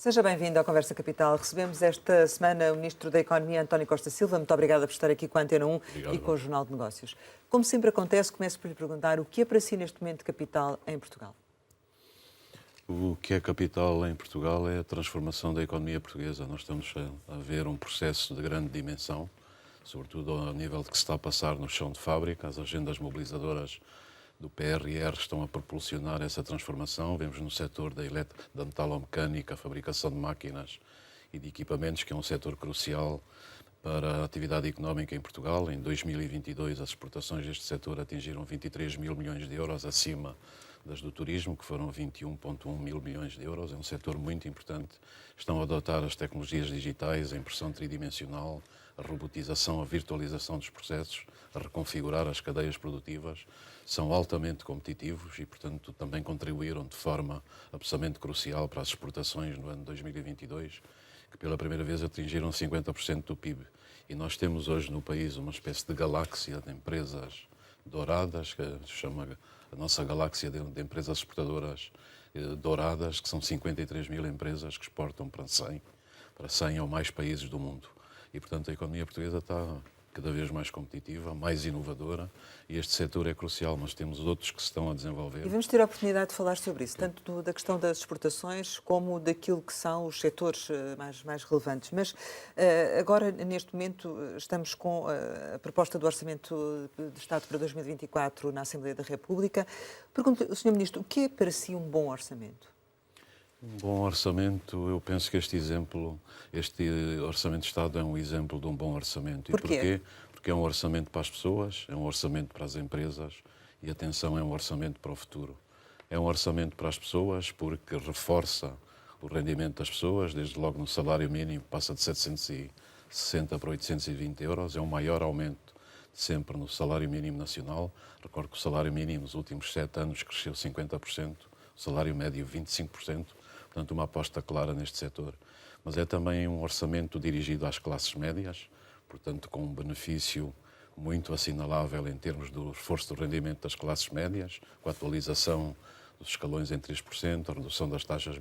Seja bem-vindo à Conversa Capital. Recebemos esta semana o Ministro da Economia, António Costa Silva. Muito obrigada por estar aqui com a Antena 1 Obrigado, e com o Jornal de Negócios. Como sempre acontece, começo por lhe perguntar o que é para si neste momento capital em Portugal? O que é capital em Portugal é a transformação da economia portuguesa. Nós estamos a ver um processo de grande dimensão, sobretudo ao nível de que se está a passar no chão de fábrica. As agendas mobilizadoras do PRR estão a propulsionar essa transformação. Vemos no setor da metalomecânica, a fabricação de máquinas e de equipamentos, que é um setor crucial para a atividade económica em Portugal. Em 2022, as exportações deste setor atingiram 23 mil milhões de euros, acima das do turismo, que foram 21,1 mil milhões de euros. É um setor muito importante. Estão a adotar as tecnologias digitais, a impressão tridimensional, a robotização, a virtualização dos processos, a reconfigurar as cadeias produtivas. São altamente competitivos e, portanto, também contribuíram de forma absolutamente crucial para as exportações no ano 2022, que pela primeira vez atingiram 50% do PIB. E nós temos hoje no país uma espécie de galáxia de empresas douradas, que se chama a nossa galáxia de empresas exportadoras douradas, que são 53 mil empresas que exportam para 100 ou mais países do mundo. E, portanto, a economia portuguesa está cada vez mais competitiva, mais inovadora, e este setor é crucial, mas temos outros que se estão a desenvolver. E vamos ter a oportunidade de falar sobre isso, tanto da questão das exportações como daquilo que são os setores mais relevantes. Mas agora, neste momento, estamos com a proposta do Orçamento de Estado para 2024 na Assembleia da República. Pergunto, Sr. Ministro, o que é para si um bom orçamento? Um bom orçamento, eu penso que este Orçamento de Estado é um exemplo de um bom orçamento. Porquê? E porquê? Porque é um orçamento para as pessoas, é um orçamento para as empresas e, atenção, é um orçamento para o futuro. É um orçamento para as pessoas porque reforça o rendimento das pessoas, desde logo no salário mínimo, passa de 760 para 820 euros, é o maior aumento de sempre no salário mínimo nacional. Recordo que o salário mínimo nos últimos 7 anos cresceu 50%, o salário médio 25%. Portanto, uma aposta clara neste setor. Mas é também um orçamento dirigido às classes médias, portanto, com um benefício muito assinalável em termos do reforço do rendimento das classes médias, com a atualização dos escalões em 3%, a redução das taxas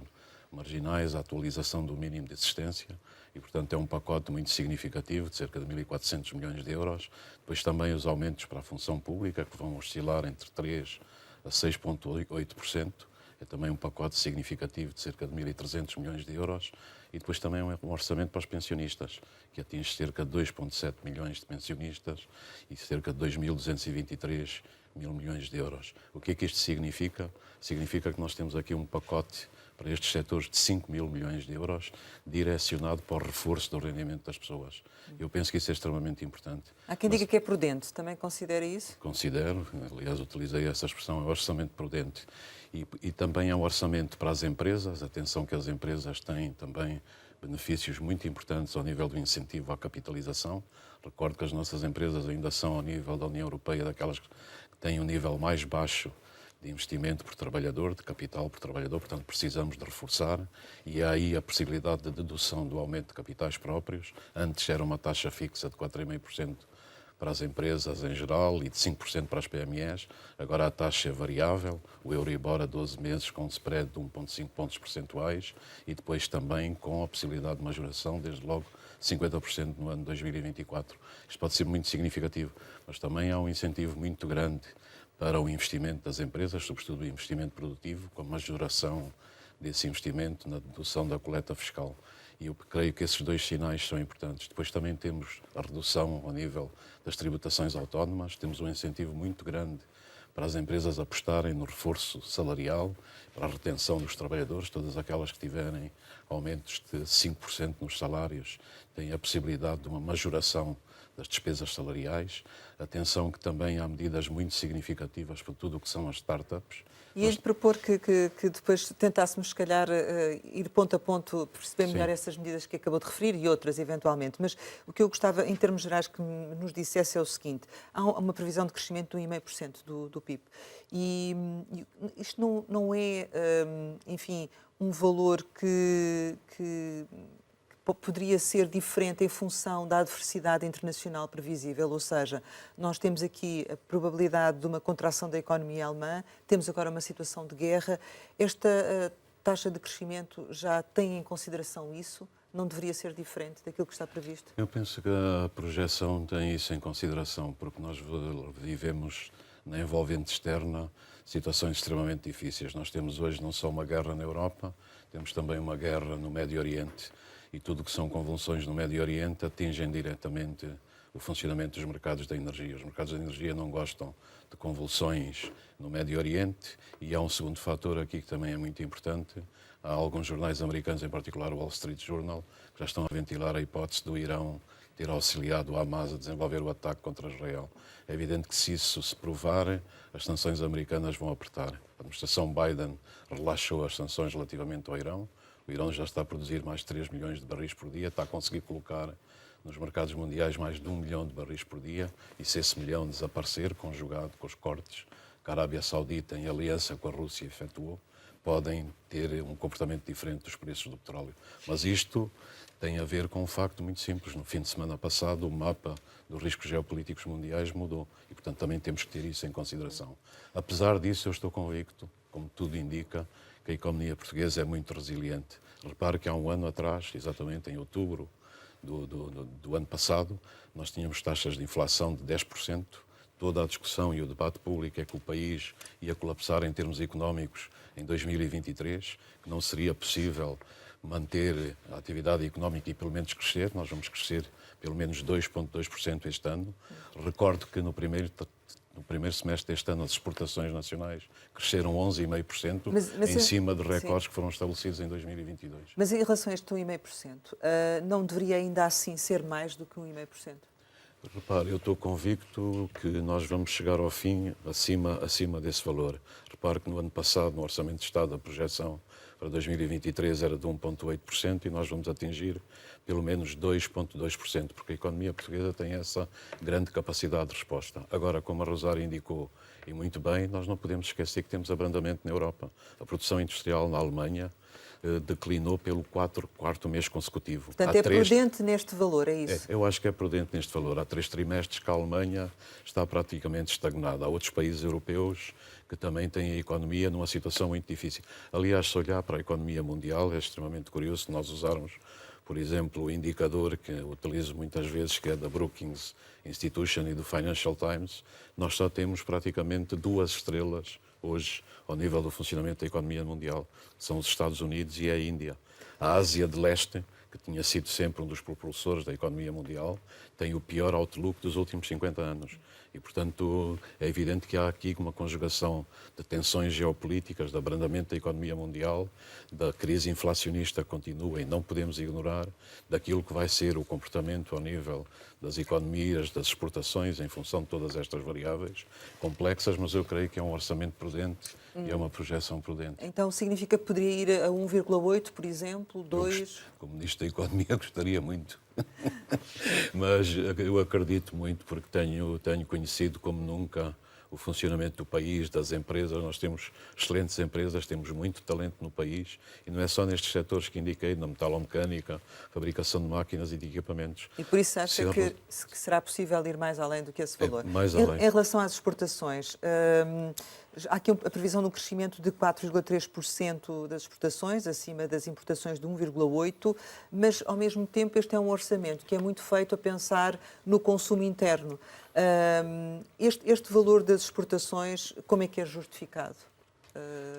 marginais, a atualização do mínimo de existência, e, portanto, é um pacote muito significativo, de cerca de 1.400 milhões de euros. Depois também os aumentos para a função pública, que vão oscilar entre 3% a 6,8%. É também um pacote significativo de cerca de 1.300 milhões de euros, e depois também um orçamento para os pensionistas, que atinge cerca de 2,7 milhões de pensionistas e cerca de 2.223 mil milhões de euros. O que é que isto significa? Significa que nós temos aqui um pacote para estes setores de 5 mil milhões de euros, direcionado para o reforço do rendimento das pessoas. Eu penso que isso é extremamente importante. Há quem diga que é prudente. Também considera isso? Considero, aliás, utilizei essa expressão, é um orçamento prudente. E também é um orçamento para as empresas. Atenção que as empresas têm também benefícios muito importantes ao nível do incentivo à capitalização. Recordo que as nossas empresas ainda são, ao nível da União Europeia, daquelas que têm um nível mais baixo de investimento por trabalhador, de capital por trabalhador, portanto precisamos de reforçar, e há aí a possibilidade de dedução do aumento de capitais próprios. Antes era uma taxa fixa de 4,5% para as empresas em geral e de 5% para as PMEs. Agora a taxa é variável, o Euribor a 12 meses com um spread de 1,5 pontos percentuais, e depois também com a possibilidade de majoração, desde logo 50% no ano 2024. Isto pode ser muito significativo, mas também há um incentivo muito grande para o investimento das empresas, sobretudo o investimento produtivo, com a majoração desse investimento na dedução da coleta fiscal. E eu creio que esses dois sinais são importantes. Depois também temos a redução ao nível das tributações autónomas, temos um incentivo muito grande para as empresas apostarem no reforço salarial, para a retenção dos trabalhadores. Todas aquelas que tiverem aumentos de 5% nos salários têm a possibilidade de uma majoração das despesas salariais. Atenção que também há medidas muito significativas para tudo o que são as startups. E de propor que depois tentássemos, se calhar, ir ponto a ponto, perceber melhor essas medidas que acabou de referir e outras, eventualmente. Mas o que eu gostava, em termos gerais, que nos dissesse é o seguinte: há uma previsão de crescimento de 1,5% do PIB. E isto não é, enfim, um valor que poderia ser diferente em função da adversidade internacional previsível, ou seja, nós temos aqui a probabilidade de uma contração da economia alemã, temos agora uma situação de guerra. Esta taxa de crescimento já tem em consideração isso? Não deveria ser diferente daquilo que está previsto? Eu penso que a projeção tem isso em consideração, porque nós vivemos na envolvente externa situações extremamente difíceis. Nós temos hoje não só uma guerra na Europa, temos também uma guerra no Médio Oriente, e tudo o que são convulsões no Médio Oriente atingem diretamente o funcionamento dos mercados da energia. Os mercados da energia não gostam de convulsões no Médio Oriente, e há um segundo fator aqui que também é muito importante. Há alguns jornais americanos, em particular o Wall Street Journal, que já estão a ventilar a hipótese do Irão ter auxiliado o Hamas a desenvolver o ataque contra Israel. É evidente que se isso se provar, as sanções americanas vão apertar. A administração Biden relaxou as sanções relativamente ao Irão. O Irão já está a produzir mais de 3 milhões de barris por dia, está a conseguir colocar nos mercados mundiais mais de 1 milhão de barris por dia, e se esse milhão desaparecer, conjugado com os cortes que a Arábia Saudita, em aliança com a Rússia, efetuou, podem ter um comportamento diferente dos preços do petróleo. Mas isto tem a ver com um facto muito simples. No fim de semana passado, o mapa dos riscos geopolíticos mundiais mudou e, portanto, também temos que ter isso em consideração. Apesar disso, eu estou convicto, como tudo indica, que a economia portuguesa é muito resiliente. Repare que há um ano atrás, exatamente em outubro do ano passado, nós tínhamos taxas de inflação de 10%. Toda a discussão e o debate público é que o país ia colapsar em termos económicos em 2023, que não seria possível manter a atividade económica e pelo menos crescer. Nós vamos crescer pelo menos 2,2% este ano. Recordo que no primeiro semestre deste ano as exportações nacionais cresceram 11,5%, em cima de recordes que foram estabelecidos em 2022. Mas em relação a este 1,5%, não deveria ainda assim ser mais do que 1,5%? Repare, eu estou convicto que nós vamos chegar ao fim acima desse valor. Repare que no ano passado, no Orçamento de Estado, a projeção para 2023 era de 1,8% e nós vamos atingir pelo menos 2,2%, porque a economia portuguesa tem essa grande capacidade de resposta. Agora, como a Rosário indicou, e muito bem, nós não podemos esquecer que temos abrandamento na Europa. A produção industrial na Alemanha declinou pelo quarto mês consecutivo. Portanto, prudente neste valor, é isso? Eu acho que é prudente neste valor. Há 3 trimestres que a Alemanha está praticamente estagnada. Há outros países europeus que também têm a economia numa situação muito difícil. Aliás, se olhar para a economia mundial, é extremamente curioso se nós usarmos, por exemplo, o indicador que eu utilizo muitas vezes, que é da Brookings Institution e do Financial Times, nós só temos praticamente 2 estrelas hoje ao nível do funcionamento da economia mundial. São os Estados Unidos e a Índia. A Ásia de Leste, que tinha sido sempre um dos propulsores da economia mundial, tem o pior outlook dos últimos 50 anos. E, portanto, é evidente que há aqui uma conjugação de tensões geopolíticas, de abrandamento da economia mundial, da crise inflacionista que continua e não podemos ignorar, daquilo que vai ser o comportamento ao nível das economias, das exportações, em função de todas estas variáveis complexas, mas eu creio que é um orçamento prudente e é uma projeção prudente. Então significa que poderia ir a 1,8, por exemplo, 2? Como Ministro da Economia gostaria muito. Mas eu acredito muito porque tenho conhecido como nunca o funcionamento do país, das empresas. Nós temos excelentes empresas, temos muito talento no país e não é só nestes setores que indiquei, na metalomecânica, fabricação de máquinas e de equipamentos. E por isso acha que será possível ir mais além do que esse valor? Mais além. Em relação às exportações, há aqui a previsão de um crescimento de 4,3% das exportações, acima das importações de 1,8%, mas ao mesmo tempo este é um orçamento que é muito feito a pensar no consumo interno. Este valor das exportações, como é que é justificado?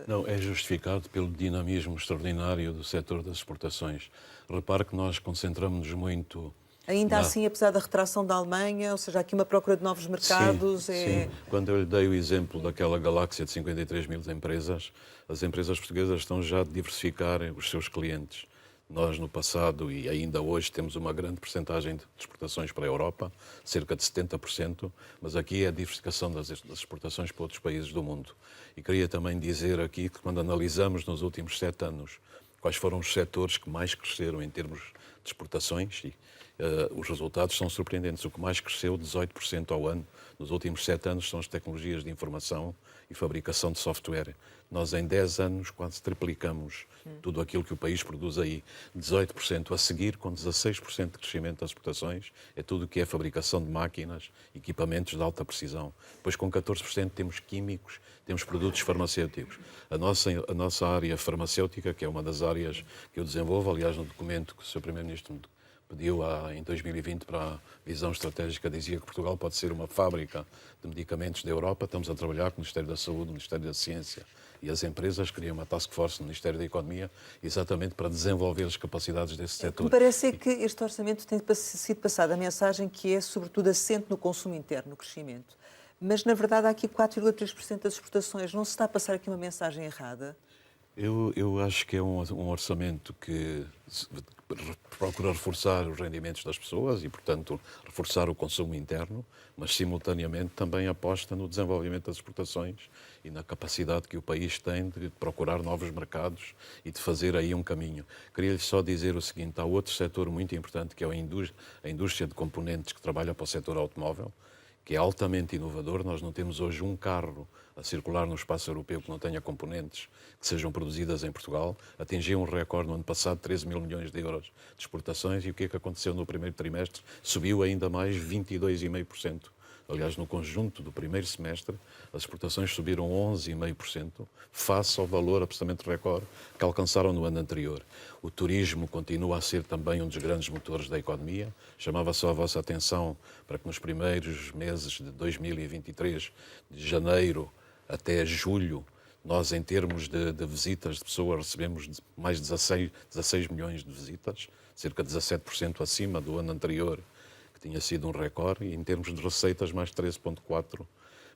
Não, é justificado pelo dinamismo extraordinário do setor das exportações. Repare que nós concentramos-nos muito... Ainda assim, apesar da retração da Alemanha, ou seja, há aqui uma procura de novos mercados... Sim. Quando eu lhe dei o exemplo daquela galáxia de 53 mil empresas, as empresas portuguesas estão já a diversificar os seus clientes. Nós, no passado e ainda hoje, temos uma grande percentagem de exportações para a Europa, cerca de 70%, mas aqui é a diversificação das exportações para outros países do mundo. E queria também dizer aqui que, quando analisamos nos últimos 7 anos quais foram os setores que mais cresceram em termos de exportações, os resultados são surpreendentes. O que mais cresceu 18% ao ano nos últimos 7 anos são as tecnologias de informação e fabricação de software. Nós, em 10 anos, quase triplicamos tudo aquilo que o país produz aí. 18% a seguir, com 16% de crescimento das exportações, é tudo o que é fabricação de máquinas, equipamentos de alta precisão. Depois, com 14%, temos químicos, temos produtos farmacêuticos. A nossa área farmacêutica, que é uma das áreas que eu desenvolvo, aliás, no documento que o Sr. Primeiro-Ministro me pediu em 2020 para a visão estratégica, dizia que Portugal pode ser uma fábrica de medicamentos da Europa. Estamos a trabalhar com o Ministério da Saúde, o Ministério da Ciência e as empresas. Criam uma task force no Ministério da Economia exatamente para desenvolver as capacidades desse setor. Me parece que este orçamento tem sido passada a mensagem que é, sobretudo, assente no consumo interno, no crescimento. Mas, na verdade, há aqui 4,3% das exportações. Não se está a passar aqui uma mensagem errada? Eu acho que é um orçamento que procura reforçar os rendimentos das pessoas e, portanto, reforçar o consumo interno, mas, simultaneamente, também aposta no desenvolvimento das exportações e na capacidade que o país tem de procurar novos mercados e de fazer aí um caminho. Queria-lhe só dizer o seguinte: há outro setor muito importante, que é a indústria de componentes que trabalha para o setor automóvel, que é altamente inovador. Nós não temos hoje um carro a circular no espaço europeu que não tenha componentes que sejam produzidas em Portugal. Atingiu um recorde no ano passado, 13 mil milhões de euros de exportações, e o que é que aconteceu no primeiro trimestre? Subiu ainda mais 22,5%. Aliás, no conjunto do primeiro semestre, as exportações subiram 11,5%, face ao valor absolutamente recorde que alcançaram no ano anterior. O turismo continua a ser também um dos grandes motores da economia. Chamava só a vossa atenção para que nos primeiros meses de 2023, de janeiro até julho, nós, em termos de visitas de pessoas, recebemos mais de 16 milhões de visitas, cerca de 17% acima do ano anterior, que tinha sido um recorde, e em termos de receitas, mais 13,4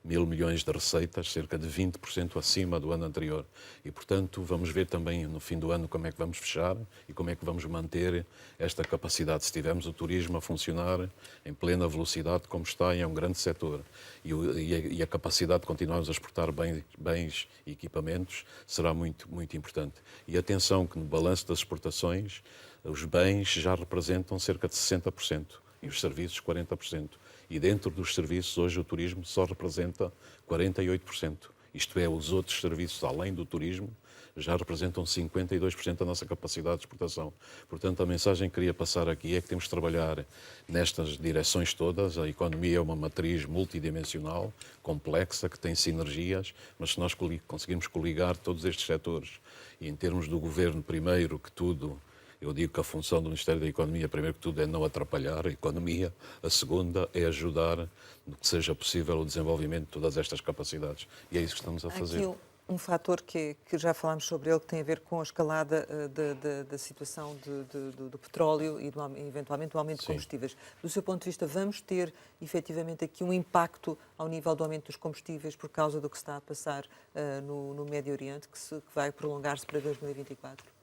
mil milhões de receitas, cerca de 20% acima do ano anterior. E, portanto, vamos ver também no fim do ano como é que vamos fechar e como é que vamos manter esta capacidade. Se tivermos o turismo a funcionar em plena velocidade, como está, e é um grande setor, e a capacidade de continuarmos a exportar bens e equipamentos será muito, muito importante. E atenção que no balanço das exportações, os bens já representam cerca de 60%. E os serviços 40%. E dentro dos serviços, hoje o turismo só representa 48%. Isto é, os outros serviços, além do turismo, já representam 52% da nossa capacidade de exportação. Portanto, a mensagem que queria passar aqui é que temos de trabalhar nestas direções todas. A economia é uma matriz multidimensional, complexa, que tem sinergias, mas se nós conseguirmos coligar todos estes setores, e em termos do governo, primeiro que tudo, eu digo que a função do Ministério da Economia, primeiro que tudo, é não atrapalhar a economia. A segunda é ajudar no que seja possível o desenvolvimento de todas estas capacidades. E é isso que estamos a fazer. Há aqui um fator que já falámos sobre ele, que tem a ver com a escalada da situação do petróleo e, eventualmente, do aumento de combustíveis. Do seu ponto de vista, vamos ter, efetivamente, aqui um impacto ao nível do aumento dos combustíveis por causa do que está a passar no Médio Oriente, que vai prolongar-se para 2024?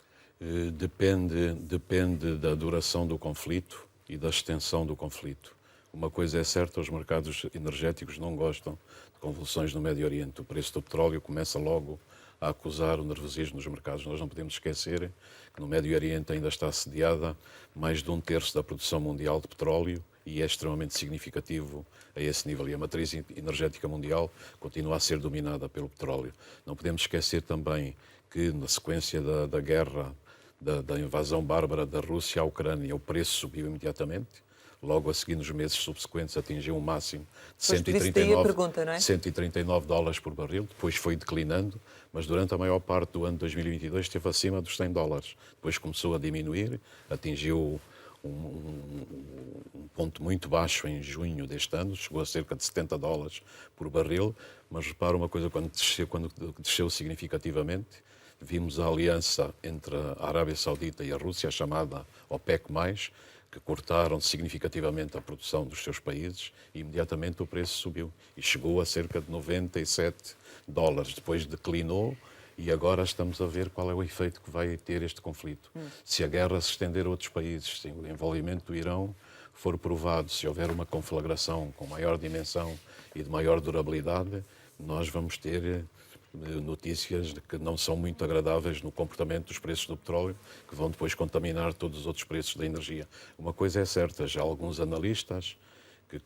Depende da duração do conflito e da extensão do conflito. Uma coisa é certa: os mercados energéticos não gostam de convulsões no Médio Oriente. O preço do petróleo começa logo a acusar o nervosismo nos mercados. Nós não podemos esquecer que no Médio Oriente ainda está assediada mais de 1/3 da produção mundial de petróleo, e é extremamente significativo a esse nível. E a matriz energética mundial continua a ser dominada pelo petróleo. Não podemos esquecer também que, na sequência da guerra, da invasão bárbara da Rússia à Ucrânia, o preço subiu imediatamente. Logo a seguir, nos meses subsequentes, atingiu um máximo de 139 dólares por barril. Depois foi declinando, mas durante a maior parte do ano de 2022 esteve acima dos 100 dólares. Depois começou a diminuir, atingiu um ponto muito baixo em junho deste ano, chegou a cerca de 70 dólares por barril. Mas repara uma coisa: quando desceu significativamente, vimos a aliança entre a Arábia Saudita e a Rússia, a chamada OPEC+, que cortaram significativamente a produção dos seus países, e imediatamente o preço subiu e chegou a cerca de 97 dólares. Depois declinou, e agora estamos a ver qual é o efeito que vai ter este conflito. Se a guerra se estender a outros países, se o envolvimento do Irão for provado, se houver uma conflagração com maior dimensão e de maior durabilidade, nós vamos ter notícias de que não são muito agradáveis no comportamento dos preços do petróleo, que vão depois contaminar todos os outros preços da energia. Uma coisa é certa, já alguns analistas que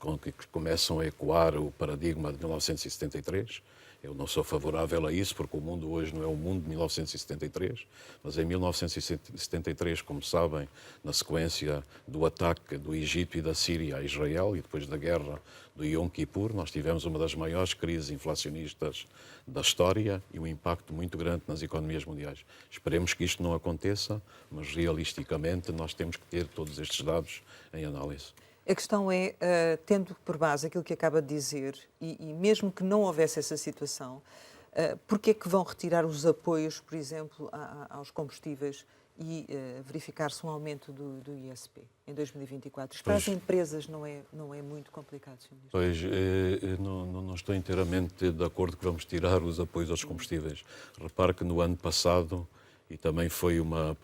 começam a ecoar o paradigma de 1973. Eu não sou favorável a isso, porque o mundo hoje não é o mundo de 1973, mas em 1973, como sabem, na sequência do ataque do Egito e da Síria a Israel e depois da guerra do Yom Kippur, nós tivemos uma das maiores crises inflacionistas da história e um impacto muito grande nas economias mundiais. Esperemos que isto não aconteça, mas realisticamente nós temos que ter todos estes dados em análise. A questão é, tendo por base aquilo que acaba de dizer, e mesmo que não houvesse essa situação, porque é que vão retirar os apoios, por exemplo, aos combustíveis e verificar-se um aumento do ISP em 2024? Isto para as empresas não é muito complicado, Sr. Ministro? Pois, não estou inteiramente de acordo que vamos tirar os apoios aos combustíveis. Repare que no ano passado, e também foi uma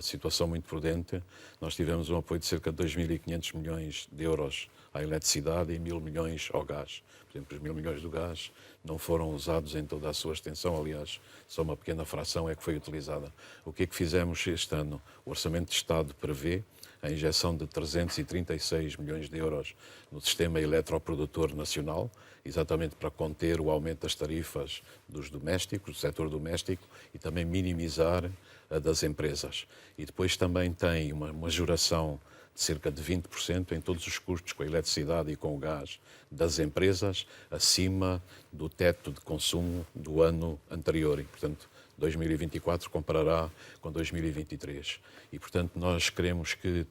situação muito prudente, nós tivemos um apoio de cerca de 2.500 milhões de euros à eletricidade e 1.000 milhões ao gás. Por exemplo, os 1.000 milhões do gás não foram usados em toda a sua extensão, aliás, só uma pequena fração é que foi utilizada. O que é que fizemos este ano? O Orçamento de Estado prevê a injeção de 336 milhões de euros no sistema eletroprodutor nacional, exatamente para conter o aumento das tarifas dos domésticos, do setor doméstico, e também minimizar a das empresas. E depois também tem uma majoração de cerca de 20% em todos os custos com a eletricidade e com o gás das empresas, acima do teto de consumo do ano anterior. E, portanto, 2024 comparará com 2023. E, portanto, nós queremos que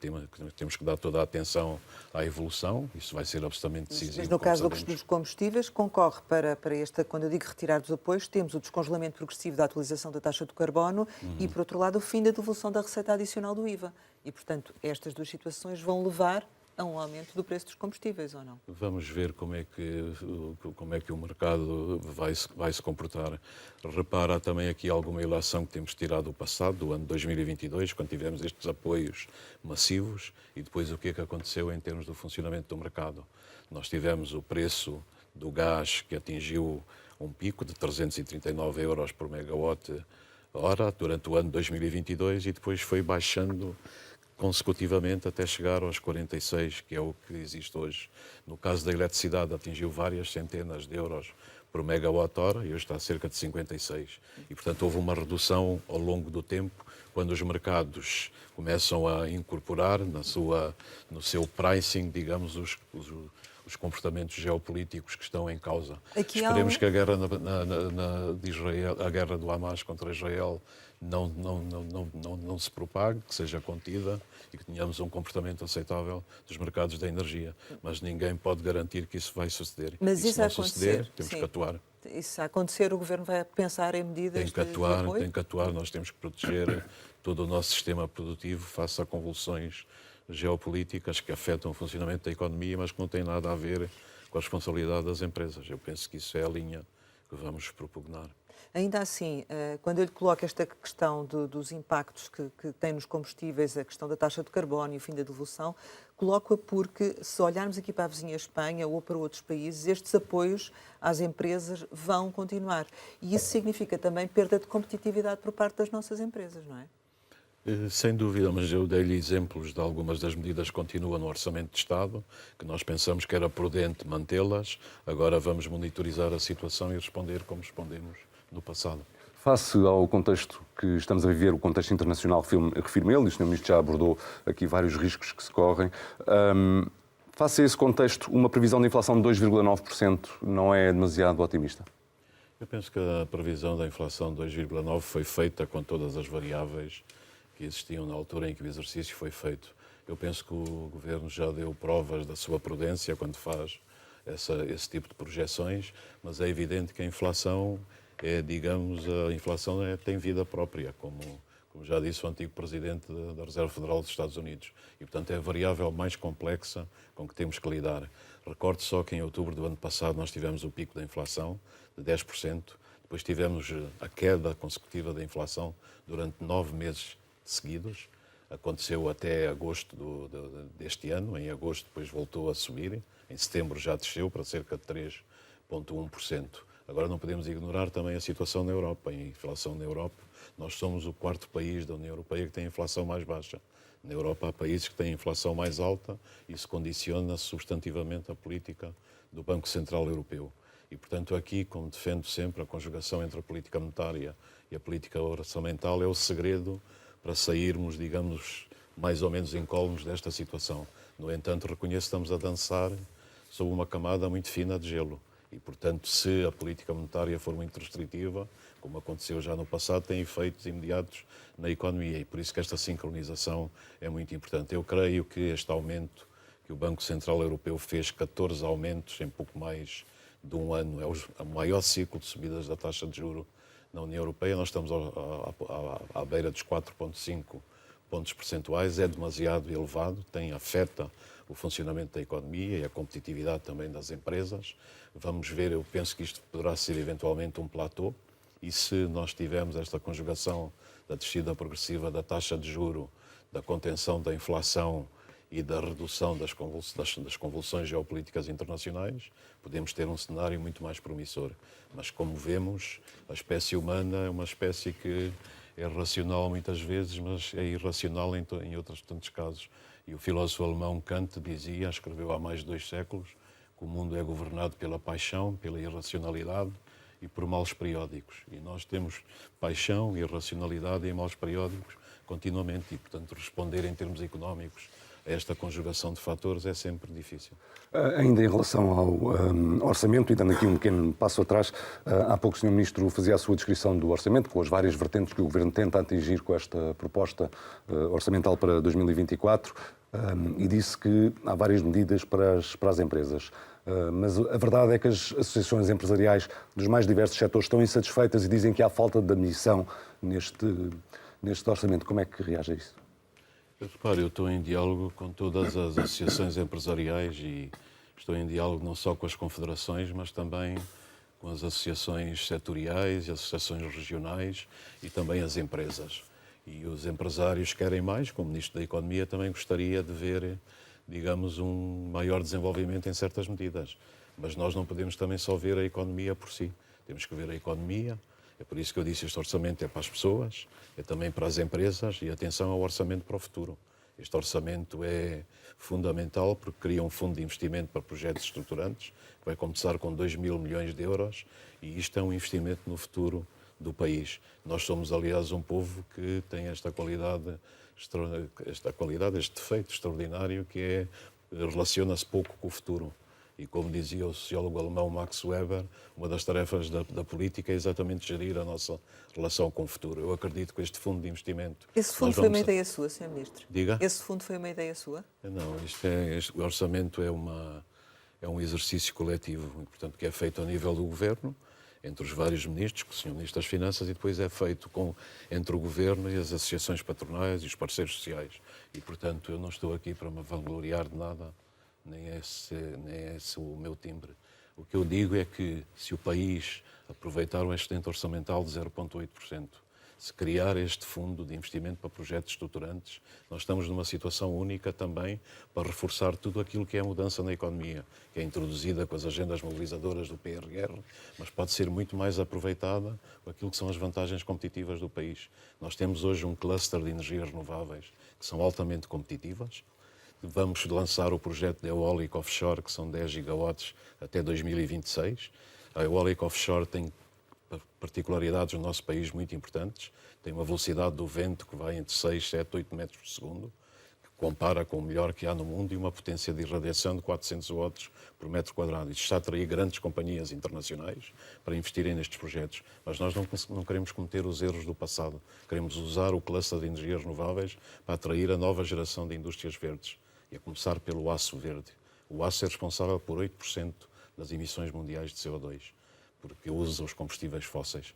temos que dar toda a atenção à evolução. Isso vai ser absolutamente decisivo. Mas no caso dos combustíveis, concorre para esta, quando eu digo retirar dos apoios, temos o descongelamento progressivo da atualização da taxa do carbono e, por outro lado, o fim da devolução da receita adicional do IVA. E, portanto, estas duas situações vão levar a um aumento do preço dos combustíveis, ou não? Vamos ver como é que o mercado vai se comportar. Repara também aqui alguma ilação que temos tirado do passado, do ano 2022, quando tivemos estes apoios massivos, e depois o que é que aconteceu em termos do funcionamento do mercado. Nós tivemos o preço do gás que atingiu um pico de 339 euros por megawatt-hora durante o ano 2022 e depois foi baixando consecutivamente até chegar aos 46, que é o que existe hoje. No caso da eletricidade, atingiu várias centenas de euros por megawatt-hora e hoje está a cerca de 56. E, portanto, houve uma redução ao longo do tempo, quando os mercados começam a incorporar no seu pricing, digamos, os comportamentos geopolíticos que estão em causa. Esperemos que a guerra de Israel, a guerra do Hamas contra Israel, não se propague, que seja contida e que tenhamos um comportamento aceitável dos mercados da energia. Mas ninguém pode garantir que isso vai suceder. Mas e se não suceder, temos sim, que atuar. Isso a acontecer, o Governo vai pensar em medidas Tem que atuar, de apoio? nós temos que proteger todo o nosso sistema produtivo face a convulsões geopolíticas que afetam o funcionamento da economia, mas que não têm nada a ver com a responsabilidade das empresas. Eu penso que isso é a linha que vamos propugnar. Ainda assim, quando eu lhe coloco esta questão dos impactos que tem nos combustíveis, a questão da taxa de carbono e o fim da devolução, coloco-a porque, se olharmos aqui para a vizinha Espanha ou para outros países, estes apoios às empresas vão continuar. E isso significa também perda de competitividade por parte das nossas empresas, não é? Sem dúvida, mas eu dei-lhe exemplos de algumas das medidas que continuam no Orçamento de Estado, que nós pensamos que era prudente mantê-las. Agora vamos monitorizar a situação e responder como respondemos no passado. Face ao contexto que estamos a viver, o contexto internacional, refirmo ele, e o Sr. Ministro já abordou aqui vários riscos que se correm. Face a esse contexto, uma previsão de inflação de 2,9% não é demasiado otimista? Eu penso que a previsão da inflação de 2,9% foi feita com todas as variáveis que existiam na altura em que o exercício foi feito. Eu penso que o Governo já deu provas da sua prudência quando faz esse tipo de projeções, mas é evidente que a inflação tem vida própria, como já disse o antigo Presidente da Reserva Federal dos Estados Unidos. E, portanto, é a variável mais complexa com que temos que lidar. Recordo só que em outubro do ano passado nós tivemos o pico da inflação de 10%, depois tivemos a queda consecutiva da inflação durante 9 meses seguidos. Aconteceu até agosto deste ano. Em agosto depois voltou a subir. Em setembro já desceu para cerca de 3,1%. Agora não podemos ignorar também a situação na Europa. A inflação na Europa, nós somos o quarto país da União Europeia que tem a inflação mais baixa. Na Europa há países que têm a inflação mais alta e isso condiciona substantivamente a política do Banco Central Europeu. E, portanto, aqui, como defendo sempre, a conjugação entre a política monetária e a política orçamental é o segredo para sairmos, digamos, mais ou menos incólumes desta situação. No entanto, reconheço que estamos a dançar sob uma camada muito fina de gelo. E, portanto, se a política monetária for muito restritiva, como aconteceu já no passado, tem efeitos imediatos na economia. E por isso que esta sincronização é muito importante. Eu creio que este aumento que o Banco Central Europeu fez, 14 aumentos em pouco mais de um ano, é o maior ciclo de subidas da taxa de juro na União Europeia. Nós estamos à beira dos 4,5 pontos percentuais, é demasiado elevado, afeta o funcionamento da economia e a competitividade também das empresas. Vamos ver, eu penso que isto poderá ser eventualmente um platô, e se nós tivermos esta conjugação da descida progressiva da taxa de juro, da contenção da inflação e da redução das convulsões geopolíticas internacionais, podemos ter um cenário muito mais promissor. Mas, como vemos, a espécie humana é uma espécie que é racional muitas vezes, mas é irracional em outros tantos casos. E o filósofo alemão Kant escreveu há mais de 2 séculos, que o mundo é governado pela paixão, pela irracionalidade e por males periódicos. E nós temos paixão, irracionalidade e males periódicos continuamente. E, portanto, responder em termos económicos a esta conjugação de fatores é sempre difícil. Ainda em relação ao orçamento, e dando aqui um pequeno passo atrás, há pouco o Sr. Ministro fazia a sua descrição do orçamento, com as várias vertentes que o Governo tenta atingir com esta proposta orçamental para 2024, e disse que há várias medidas para as empresas. Mas a verdade é que as associações empresariais dos mais diversos setores estão insatisfeitas e dizem que há falta de ambição neste orçamento. Como é que reage a isso? Repare, eu estou em diálogo com todas as associações empresariais e estou em diálogo não só com as confederações, mas também com as associações setoriais e associações regionais e também as empresas. E os empresários querem mais, como Ministro da Economia também gostaria de ver, digamos, um maior desenvolvimento em certas medidas. Mas nós não podemos também só ver a economia por si. Temos que ver a economia. É por isso que eu disse, este orçamento é para as pessoas, é também para as empresas e atenção ao orçamento para o futuro. Este orçamento é fundamental porque cria um fundo de investimento para projetos estruturantes, que vai começar com 2 mil milhões de euros e isto é um investimento no futuro do país. Nós somos, aliás, um povo que tem este defeito extraordinário que é relaciona-se pouco com o futuro. E como dizia o sociólogo alemão Max Weber, uma das tarefas da política é exatamente gerir a nossa relação com o futuro. Eu acredito que este fundo de investimento... Esse fundo foi uma ideia sua, Sr. Ministro? Diga? Esse fundo foi uma ideia sua? Não, o orçamento é um exercício coletivo, portanto, que é feito a nível do Governo, entre os vários ministros, que são o Ministro das Finanças, e depois é feito entre o Governo e as associações patronais e os parceiros sociais. E, portanto, eu não estou aqui para me vangloriar de nada, nem é esse o meu timbre. O que eu digo é que se o país aproveitar o excedente orçamental de 0,8%, se criar este fundo de investimento para projetos estruturantes, nós estamos numa situação única também para reforçar tudo aquilo que é a mudança na economia, que é introduzida com as agendas mobilizadoras do PRR, mas pode ser muito mais aproveitada com aquilo que são as vantagens competitivas do país. Nós temos hoje um cluster de energias renováveis que são altamente competitivas. Vamos lançar o projeto de eólica offshore, que são 10 gigawatts até 2026. A eólica offshore tem particularidades no nosso país muito importantes. Tem uma velocidade do vento que vai entre 6, 7, 8 metros por segundo, que compara com o melhor que há no mundo, e uma potência de irradiação de 400 watts por metro quadrado. Isto está a atrair grandes companhias internacionais para investirem nestes projetos. Mas nós não queremos cometer os erros do passado. Queremos usar o cluster de energias renováveis para atrair a nova geração de indústrias verdes. E a começar pelo aço verde. O aço é responsável por 8% das emissões mundiais de CO2, porque usa os combustíveis fósseis.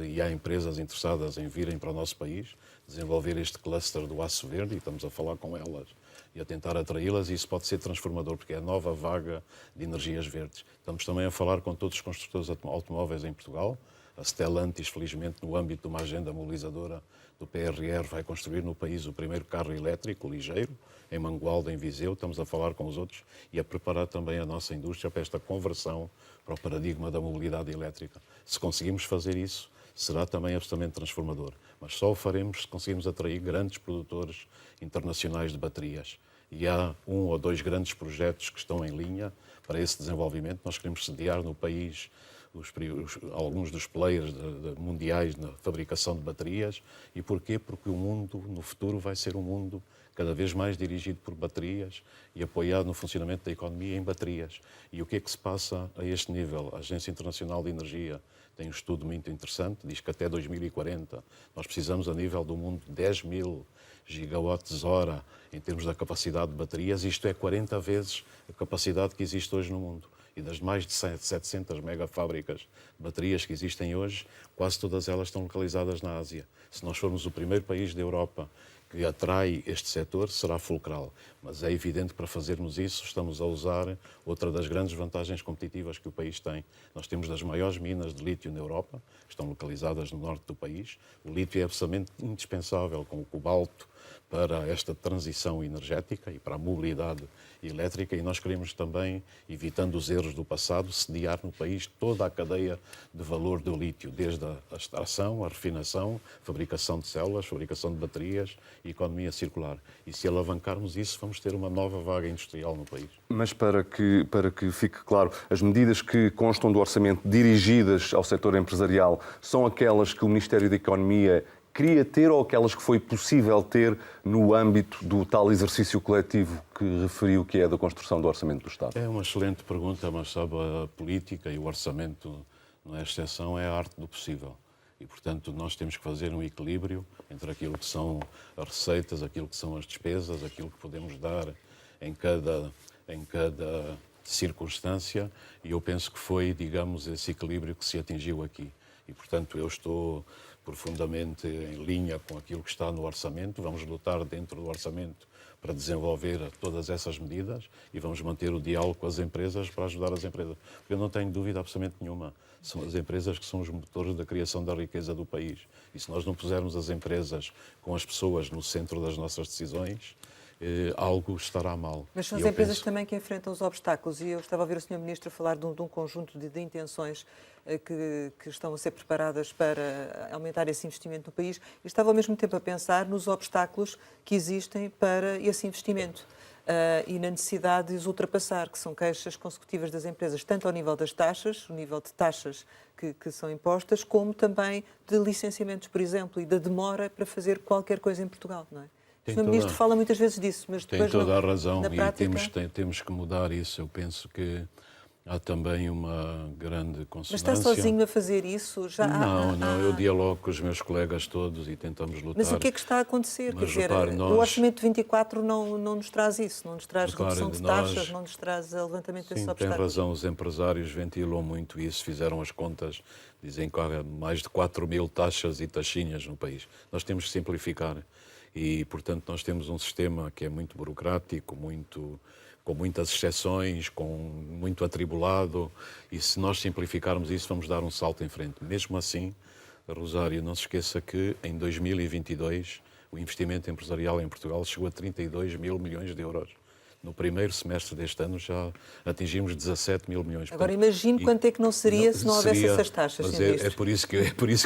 E há empresas interessadas em virem para o nosso país, desenvolver este cluster do aço verde, e estamos a falar com elas e a tentar atraí-las, e isso pode ser transformador, porque é a nova vaga de energias verdes. Estamos também a falar com todos os construtores automóveis em Portugal, A Stellantis, felizmente, no âmbito de uma agenda mobilizadora do PRR, vai construir no país o primeiro carro elétrico ligeiro, em Mangualde, em Viseu. Estamos a falar com os outros e a preparar também a nossa indústria para esta conversão para o paradigma da mobilidade elétrica. Se conseguimos fazer isso, será também absolutamente transformador. Mas só o faremos se conseguirmos atrair grandes produtores internacionais de baterias. E há 1 ou 2 grandes projetos que estão em linha para esse desenvolvimento. Nós queremos sediar no país alguns dos players mundiais na fabricação de baterias. E porquê? Porque o mundo, no futuro, vai ser um mundo cada vez mais dirigido por baterias e apoiado no funcionamento da economia em baterias. E o que é que se passa a este nível? A Agência Internacional de Energia tem um estudo muito interessante, diz que até 2040 nós precisamos, a nível do mundo, de 10.000 gigawatts-hora em termos da capacidade de baterias. Isto é 40 vezes a capacidade que existe hoje no mundo. E das mais de 700 megafábricas de baterias que existem hoje, quase todas elas estão localizadas na Ásia. Se nós formos o primeiro país da Europa que atrai este setor, será fulcral. Mas é evidente que para fazermos isso estamos a usar outra das grandes vantagens competitivas que o país tem. Nós temos das maiores minas de lítio na Europa, que estão localizadas no norte do país. O lítio é absolutamente indispensável, com o cobalto, para esta transição energética e para a mobilidade elétrica, e nós queremos também, evitando os erros do passado, sediar no país toda a cadeia de valor do lítio, desde a extração, a refinação, fabricação de células, fabricação de baterias e economia circular. E se alavancarmos isso, vamos ter uma nova vaga industrial no país. Mas para que fique claro, as medidas que constam do orçamento dirigidas ao setor empresarial são aquelas que o Ministério da Economia queria ter ou aquelas que foi possível ter no âmbito do tal exercício coletivo que referiu, que é da construção do Orçamento do Estado? É uma excelente pergunta, mas sabe, a política e o orçamento, não é exceção, é a arte do possível. E, portanto, nós temos que fazer um equilíbrio entre aquilo que são as receitas, aquilo que são as despesas, aquilo que podemos dar em cada circunstância, e eu penso que foi, digamos, esse equilíbrio que se atingiu aqui. E, portanto, eu estou profundamente em linha com aquilo que está no orçamento. Vamos lutar dentro do orçamento para desenvolver todas essas medidas e vamos manter o diálogo com as empresas para ajudar as empresas. Porque eu não tenho dúvida absolutamente nenhuma. São as empresas que são os motores da criação da riqueza do país. E se nós não pusermos as empresas com as pessoas no centro das nossas decisões, algo estará mal. Mas são as empresas também que enfrentam os obstáculos, e eu estava a ouvir o Sr. Ministro falar de um conjunto de intenções que estão a ser preparadas para aumentar esse investimento no país, e estava ao mesmo tempo a pensar nos obstáculos que existem para esse investimento e na necessidade de os ultrapassar, que são queixas consecutivas das empresas, tanto ao nível das taxas, o nível de taxas que são impostas, como também de licenciamentos, por exemplo, e da demora para fazer qualquer coisa em Portugal, não é? O Sr. Ministro fala muitas vezes disso, mas depois tem toda a razão na prática... e temos que mudar isso. Eu penso que há também uma grande consonância. Mas está sozinho a fazer isso? Não, eu dialogo com os meus colegas todos e tentamos lutar. Mas o que é que está a acontecer? Mas, quer dizer, repare, o Orçamento de 24 não nos traz isso, não nos traz redução de taxas, não nos traz levantamento desses obstáculos. Tem razão, os empresários ventilam muito isso, fizeram as contas, dizem que há mais de 4.000 taxas e taxinhas no país. Nós temos que simplificar. E, portanto, nós temos um sistema que é muito burocrático, com muitas exceções, muito atribulado, e se nós simplificarmos isso, vamos dar um salto em frente. Mesmo assim, Rosário, não se esqueça que em 2022 o investimento empresarial em Portugal chegou a 32 mil milhões de euros. No primeiro semestre deste ano já atingimos 17 mil milhões. Agora imagino quanto é que não seria se não houvesse essas taxas. Mas é por isso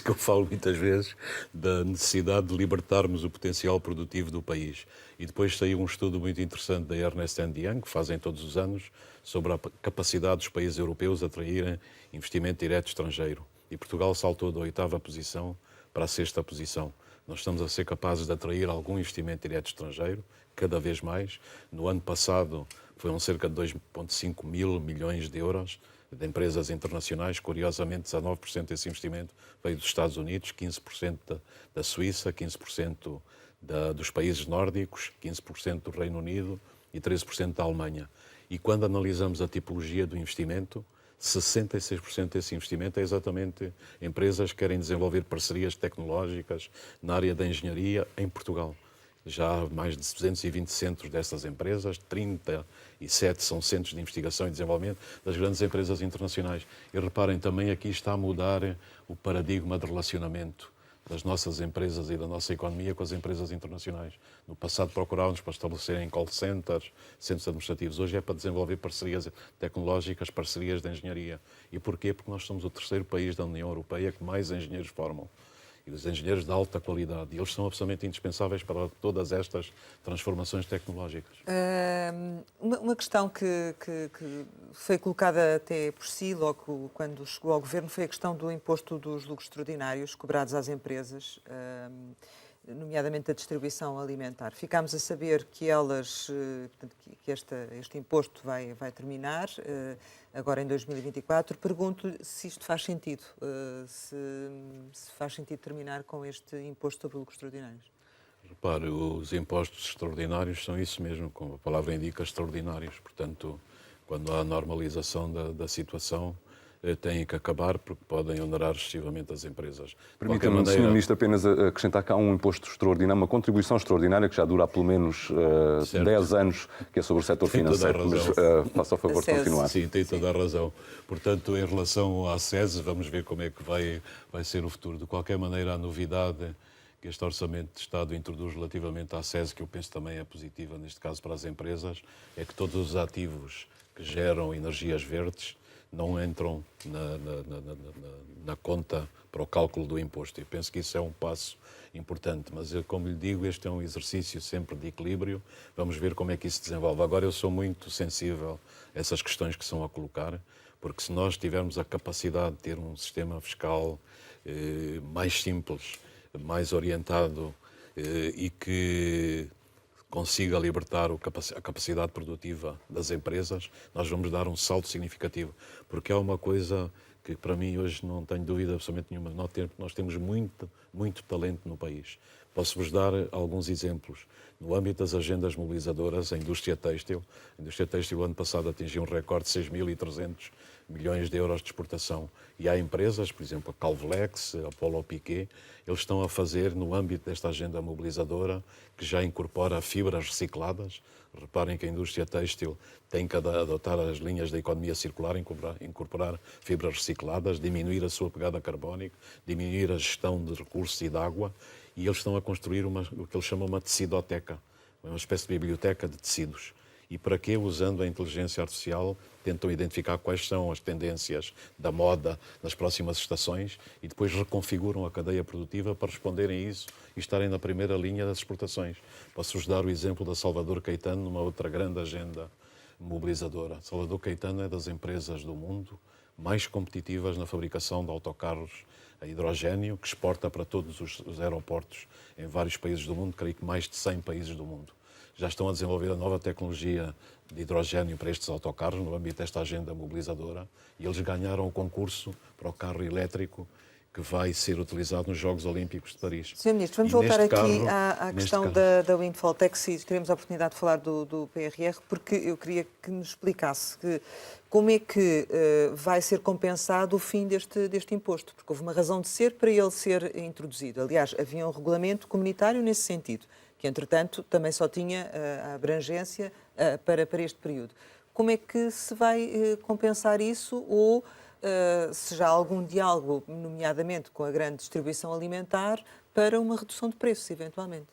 que eu falo muitas vezes da necessidade de libertarmos o potencial produtivo do país. E depois saiu um estudo muito interessante da Ernst & Young, que fazem todos os anos, sobre a capacidade dos países europeus a atraírem investimento direto estrangeiro. E Portugal saltou da 8ª posição para a 6ª posição. Nós estamos a ser capazes de atrair algum investimento direto estrangeiro, cada vez mais. No ano passado foram cerca de 2,5 mil milhões de euros de empresas internacionais. Curiosamente, 19% desse investimento veio dos Estados Unidos, 15% da Suíça, 15% dos países nórdicos, 15% do Reino Unido e 13% da Alemanha. E quando analisamos a tipologia do investimento, 66% desse investimento é exatamente empresas que querem desenvolver parcerias tecnológicas na área da engenharia em Portugal. Já há mais de 220 centros dessas empresas, 37 são centros de investigação e desenvolvimento das grandes empresas internacionais. E reparem, também aqui está a mudar o paradigma de relacionamento das nossas empresas e da nossa economia com as empresas internacionais. No passado procurávamos para estabelecerem call centers, centros administrativos. Hoje é para desenvolver parcerias tecnológicas, parcerias de engenharia. E porquê? Porque nós somos o terceiro país da União Europeia que mais engenheiros formam. E os engenheiros de alta qualidade. E eles são absolutamente indispensáveis para todas estas transformações tecnológicas. Uma questão que foi colocada até por si, logo quando chegou ao governo, foi a questão do imposto dos lucros extraordinários cobrados às empresas, nomeadamente a distribuição alimentar. Ficámos a saber que este imposto vai terminar agora em 2024. Pergunto-lhe se isto faz sentido, se faz sentido terminar com este imposto sobre lucros extraordinários. Repare, os impostos extraordinários são isso mesmo, como a palavra indica, extraordinários. Portanto, quando há normalização da situação, têm que acabar porque podem onerar excessivamente as empresas. Permita-me, Sr. Ministro, apenas acrescentar cá um imposto extraordinário, uma contribuição extraordinária que já dura há pelo menos 10 anos, que é sobre o setor financeiro. Mas faça o favor de continuar. Sim, tem toda a razão. Portanto, em relação à SES, vamos ver como é que vai ser o futuro. De qualquer maneira, a novidade que este Orçamento de Estado introduz relativamente à SES, que eu penso também é positiva, neste caso para as empresas, é que todos os ativos que geram energias verdes não entram na conta para o cálculo do imposto. Eu penso que isso é um passo importante, mas eu, como lhe digo, este é um exercício sempre de equilíbrio. Vamos ver como é que isso se desenvolve. Agora, eu sou muito sensível a essas questões que são a colocar, porque se nós tivermos a capacidade de ter um sistema fiscal mais simples, mais orientado e que consiga libertar a capacidade produtiva das empresas, nós vamos dar um salto significativo. Porque é uma coisa que, para mim, hoje não tenho dúvida absolutamente nenhuma. Nós temos muito talento no país. Posso-vos dar alguns exemplos. No âmbito das agendas mobilizadoras, a indústria têxtil, o ano passado atingiu um recorde de 6.300 milhões de euros de exportação. E há empresas, por exemplo, a Calvelex, a Polo Piquet, eles estão a fazer, no âmbito desta agenda mobilizadora, que já incorpora fibras recicladas. Reparem que a indústria têxtil tem que adotar as linhas da economia circular, incorporar fibras recicladas, diminuir a sua pegada carbónica, diminuir a gestão de recursos e de água, e eles estão a construir o que eles chamam uma tecidoteca, uma espécie de biblioteca de tecidos. E para quê? Usando a inteligência artificial, tentam identificar quais são as tendências da moda nas próximas estações e depois reconfiguram a cadeia produtiva para responderem a isso e estarem na primeira linha das exportações. Posso-vos dar o exemplo da Salvador Caetano, numa outra grande agenda mobilizadora. Salvador Caetano é das empresas do mundo mais competitivas na fabricação de autocarros a hidrogénio, que exporta para todos os aeroportos em vários países do mundo, creio que mais de 100 países do mundo. Já estão a desenvolver a nova tecnologia de hidrogénio para estes autocarros, no âmbito desta agenda mobilizadora, e eles ganharam o concurso para o carro elétrico que vai ser utilizado nos Jogos Olímpicos de Paris. Sr. Ministro, vamos voltar aqui à questão da Windfall Tax e teremos a oportunidade de falar do PRR, porque eu queria que nos explicasse como é que vai ser compensado o fim deste imposto, porque houve uma razão de ser para ele ser introduzido. Aliás, havia um regulamento comunitário nesse sentido, que, entretanto, também só tinha a abrangência para este período. Como é que se vai compensar isso ou se já há algum diálogo, nomeadamente com a grande distribuição alimentar, para uma redução de preços, eventualmente?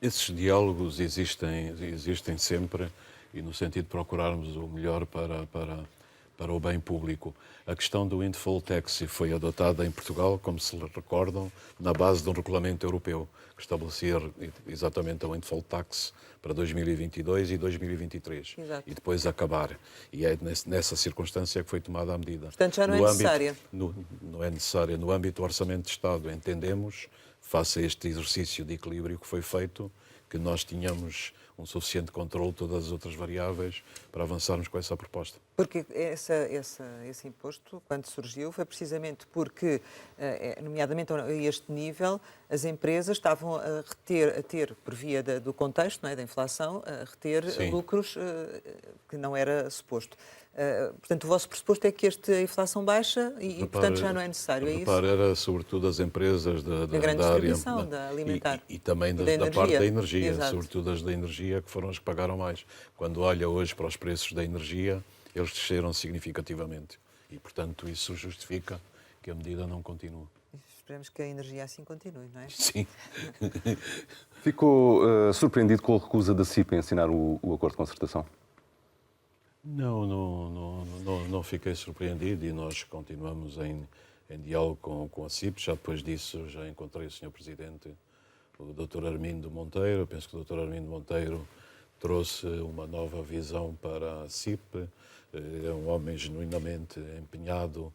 Esses diálogos existem sempre e no sentido de procurarmos o melhor para o bem público. A questão do Windfall Tax foi adotada em Portugal, como se recordam, na base de um regulamento europeu que estabelecia exatamente a Windfall Tax para 2022 e 2023. Exato. E depois acabar. E é nessa circunstância que foi tomada a medida. Portanto, já não é necessária. Não é necessária. No âmbito do Orçamento de Estado, entendemos, face a este exercício de equilíbrio que foi feito, que nós tínhamos um suficiente controle de todas as outras variáveis para avançarmos com essa proposta. Porque esse imposto, quando surgiu, foi precisamente porque, nomeadamente a este nível, as empresas estavam a ter, por via do contexto, não é, da inflação, a reter Sim. lucros que não era suposto. Portanto, o vosso pressuposto é que a inflação baixa e, portanto, já não é necessário, é isso? Era sobretudo as empresas da grande área distribuição, da alimentar. e também da da parte da energia, Exato. sobretudo as da energia, que foram as que pagaram mais. Quando olha hoje para os preços da energia, eles desceram significativamente. E, portanto, isso justifica que a medida não continue. Esperemos que a energia assim continue, não é? Sim. Ficou surpreendido com a recusa da CIP em assinar o acordo de concertação? Não fiquei surpreendido e nós continuamos em diálogo com a CIP. Já depois disso, já encontrei o Sr. Presidente, o Dr. Armindo Monteiro. Eu penso que o Dr. Armindo Monteiro trouxe uma nova visão para a CIP. É um homem genuinamente empenhado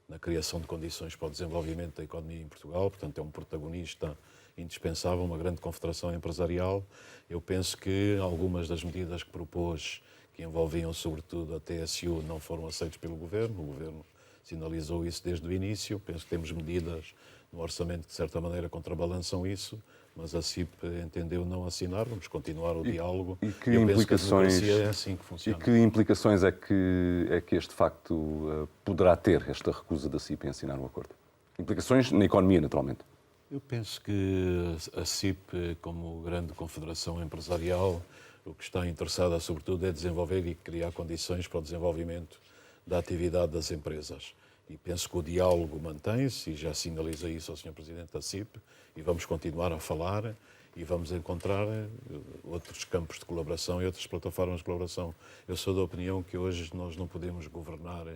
na criação de condições para o desenvolvimento da economia em Portugal. Portanto, é um protagonista indispensável, uma grande confederação empresarial. Eu penso que algumas das medidas que propôs, que envolviam sobretudo a TSU, não foram aceitas pelo Governo. O Governo sinalizou isso desde o início. Penso que temos medidas no orçamento que, de certa maneira, contrabalançam isso, mas a CIP entendeu não assinar. Vamos continuar o diálogo. E que eu implicações, penso que a democracia é assim que funciona. E que implicações é que este facto poderá ter, esta recusa da CIP em assinar o acordo? Implicações na economia, naturalmente. Eu penso que a CIP, como grande confederação empresarial, o que está interessada, sobretudo, é desenvolver e criar condições para o desenvolvimento da atividade das empresas. E penso que o diálogo mantém-se, e já sinalizei isso ao Sr. Presidente da CIP, e vamos continuar a falar e vamos encontrar outros campos de colaboração e outras plataformas de colaboração. Eu sou da opinião que hoje nós não podemos governar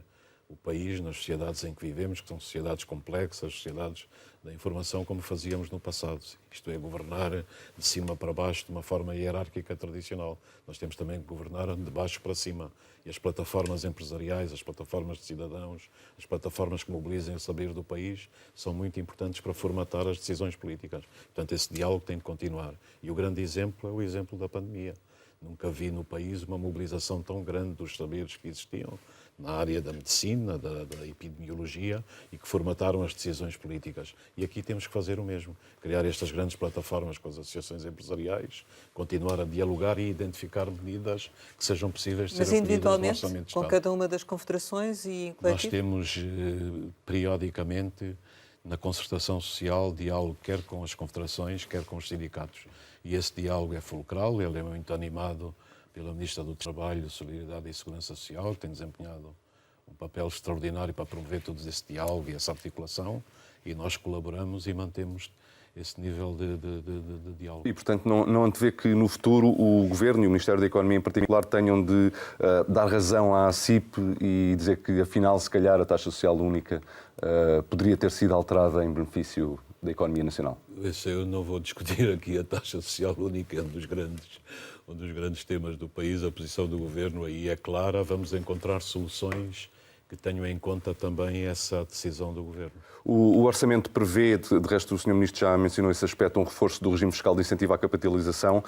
o país nas sociedades em que vivemos, que são sociedades complexas, sociedades da informação, como fazíamos no passado. Isto é, governar de cima para baixo de uma forma hierárquica tradicional. Nós temos também que governar de baixo para cima. E as plataformas empresariais, as plataformas de cidadãos, as plataformas que mobilizem o saber do país são muito importantes para formatar as decisões políticas. Portanto, esse diálogo tem de continuar. E o grande exemplo é o exemplo da pandemia. Nunca vi no país uma mobilização tão grande dos saberes que existiam na área da medicina, da epidemiologia e que formataram as decisões políticas. E aqui temos que fazer o mesmo. Criar estas grandes plataformas com as associações empresariais, continuar a dialogar e identificar medidas que sejam possíveis de ser acolhidas no individualmente, Orçamento de com Estado. cada uma das confederações e em coletivo? Nós temos, periodicamente, na concertação social, diálogo quer com as confederações, quer com os sindicatos. E esse diálogo é fulcral, ele é muito animado pela Ministra do Trabalho, Solidariedade e Segurança Social, que tem desempenhado um papel extraordinário para promover todo esse diálogo e essa articulação, e nós colaboramos e mantemos esse nível de diálogo. E, portanto, não antevê que no futuro o Governo e o Ministério da Economia em particular tenham de dar razão à CIP e dizer que, afinal, se calhar a taxa social única poderia ter sido alterada em benefício da economia nacional? Eu não vou discutir aqui a taxa social única, é um dos grandes temas do país. A posição do Governo aí é clara. Vamos encontrar soluções que tenham em conta também essa decisão do Governo. O orçamento prevê, de resto o Sr. Ministro já mencionou esse aspecto, um reforço do regime fiscal de incentivo à capitalização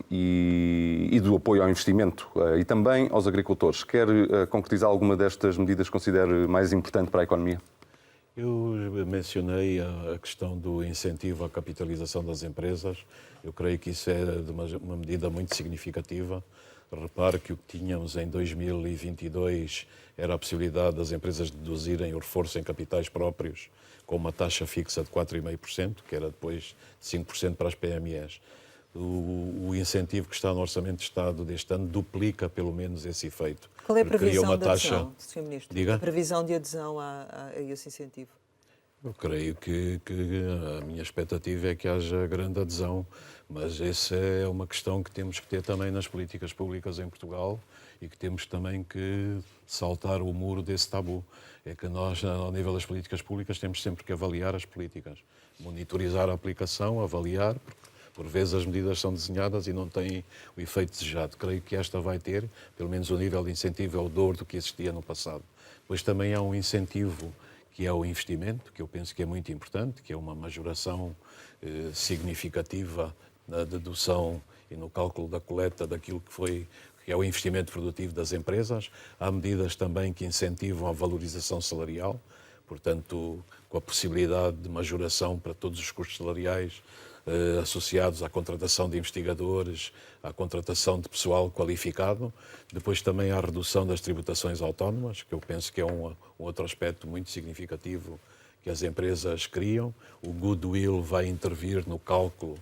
e do apoio ao investimento e também aos agricultores. Quer concretizar alguma destas medidas que considere mais importante para a economia? Eu mencionei a questão do incentivo à capitalização das empresas. Eu creio que isso é uma medida muito significativa. Repare que o que tínhamos em 2022 era a possibilidade das empresas deduzirem o reforço em capitais próprios com uma taxa fixa de 4,5%, que era depois de 5% para as PMEs. O incentivo que está no Orçamento de Estado deste ano duplica pelo menos esse efeito. Qual é a previsão de taxa... adesão, Sr. Ministro? Diga? A previsão de adesão a esse incentivo? Eu creio que a minha expectativa é que haja grande adesão, mas essa é uma questão que temos que ter também nas políticas públicas em Portugal e que temos também que saltar o muro desse tabu. É que nós, ao nível das políticas públicas, temos sempre que avaliar as políticas, monitorizar a aplicação, avaliar, porque por vezes as medidas são desenhadas e não têm o efeito desejado. Creio que esta vai ter, pelo menos o nível de incentivo é o dobro do que existia no passado. Pois também há um incentivo que é o investimento, que eu penso que é muito importante, que é uma majoração significativa na dedução e no cálculo da coleta daquilo que é o investimento produtivo das empresas. Há medidas também que incentivam a valorização salarial, portanto, com a possibilidade de majoração para todos os custos salariais associados à contratação de investigadores, à contratação de pessoal qualificado. Depois também há a redução das tributações autónomas, que eu penso que é um outro aspecto muito significativo que as empresas criam. O goodwill vai intervir no cálculo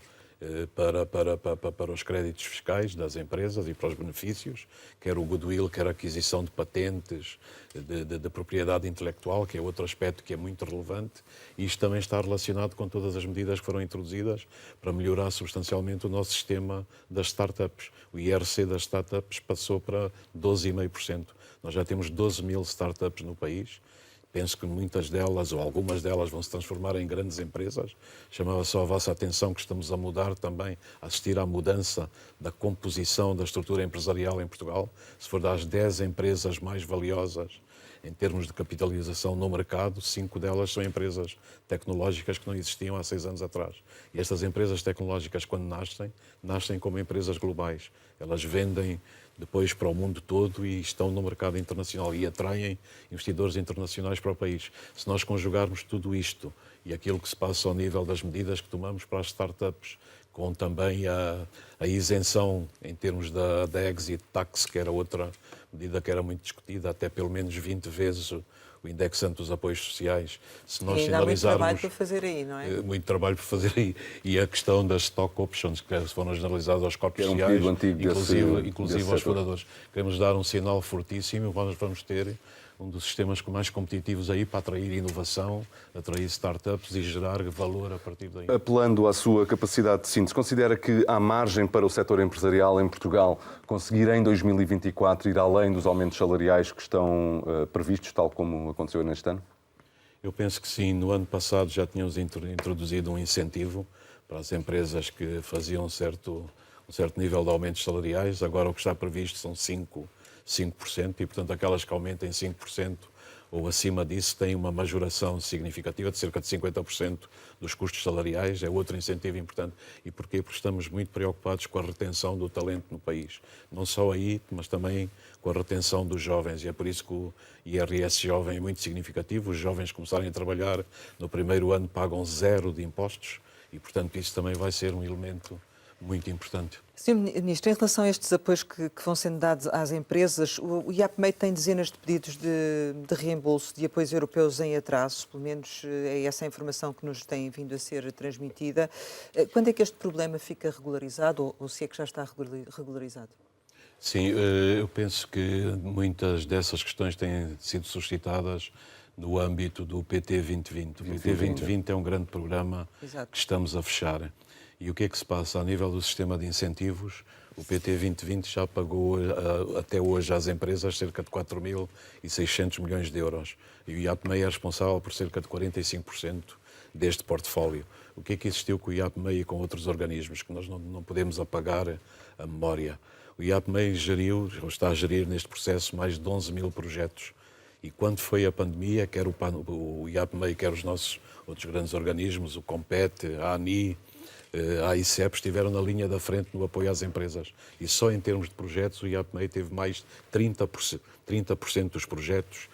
para os créditos fiscais das empresas e para os benefícios, quer o goodwill, quer a aquisição de patentes, de propriedade intelectual, que é outro aspecto que é muito relevante, e isto também está relacionado com todas as medidas que foram introduzidas para melhorar substancialmente o nosso sistema das startups. O IRC das startups passou para 12,5%. Nós já temos 12 mil startups no país. Penso que muitas delas, ou algumas delas, vão se transformar em grandes empresas. Chamava só a vossa atenção que estamos a mudar também, a assistir à mudança da composição da estrutura empresarial em Portugal. Se for das 10 empresas mais valiosas em termos de capitalização no mercado, 5 delas são empresas tecnológicas que não existiam há 6 anos atrás. E estas empresas tecnológicas, quando nascem como empresas globais. Elas vendem depois para o mundo todo e estão no mercado internacional e atraem investidores internacionais para o país. Se nós conjugarmos tudo isto e aquilo que se passa ao nível das medidas que tomamos para as startups, com também a isenção em termos da exit tax, que era outra medida que era muito discutida, até pelo menos 20 vezes o indexante dos apoios sociais. Se nós ainda há muito sinalizarmos, trabalho para fazer aí, não é? Muito trabalho para fazer aí. E a questão das stock options, que foram generalizadas aos corpos um sociais, antigo inclusive aos fundadores. Queremos dar um sinal fortíssimo. Nós vamos ter um dos sistemas mais competitivos aí para atrair inovação, atrair startups e gerar valor a partir daí. Apelando à sua capacidade de síntese, considera que há margem para o setor empresarial em Portugal conseguir em 2024 ir além dos aumentos salariais que estão previstos, tal como aconteceu neste ano? Eu penso que sim. No ano passado já tínhamos introduzido um incentivo para as empresas que faziam um certo nível de aumentos salariais. Agora o que está previsto são 5% e, portanto, aquelas que aumentem 5% ou acima disso têm uma majoração significativa de cerca de 50% dos custos salariais. É outro incentivo importante. E porquê? Porque estamos muito preocupados com a retenção do talento no país. Não só aí, mas também com a retenção dos jovens. E é por isso que o IRS jovem é muito significativo. Os jovens começarem a trabalhar no primeiro ano pagam 0 de impostos e, portanto, isso também vai ser um elemento muito importante. Sr. Ministro, em relação a estes apoios que vão sendo dados às empresas, o IAPMEI tem dezenas de pedidos de reembolso de apoios europeus em atraso, pelo menos é essa a informação que nos tem vindo a ser transmitida. Quando é que este problema fica regularizado, ou se é que já está regularizado? Sim, eu penso que muitas dessas questões têm sido suscitadas no âmbito do PT 2020. O PT 2020 é um grande programa que estamos a fechar. E o que é que se passa? A nível do sistema de incentivos, o PT 2020 já pagou até hoje às empresas cerca de 4.600 milhões de euros. E o IAPMEI é responsável por cerca de 45% deste portfólio. O que é que existiu com o IAPMEI e com outros organismos que nós não podemos apagar a memória? O IAPMEI geriu, ou está a gerir neste processo, mais de 11 mil projetos. E quando foi a pandemia, quer o IAPMEI, quer os nossos outros grandes organismos, o COMPET, a ANI, a ICEP, estiveram na linha da frente no apoio às empresas. E só em termos de projetos, o IAPMEI teve mais de 30% dos projetos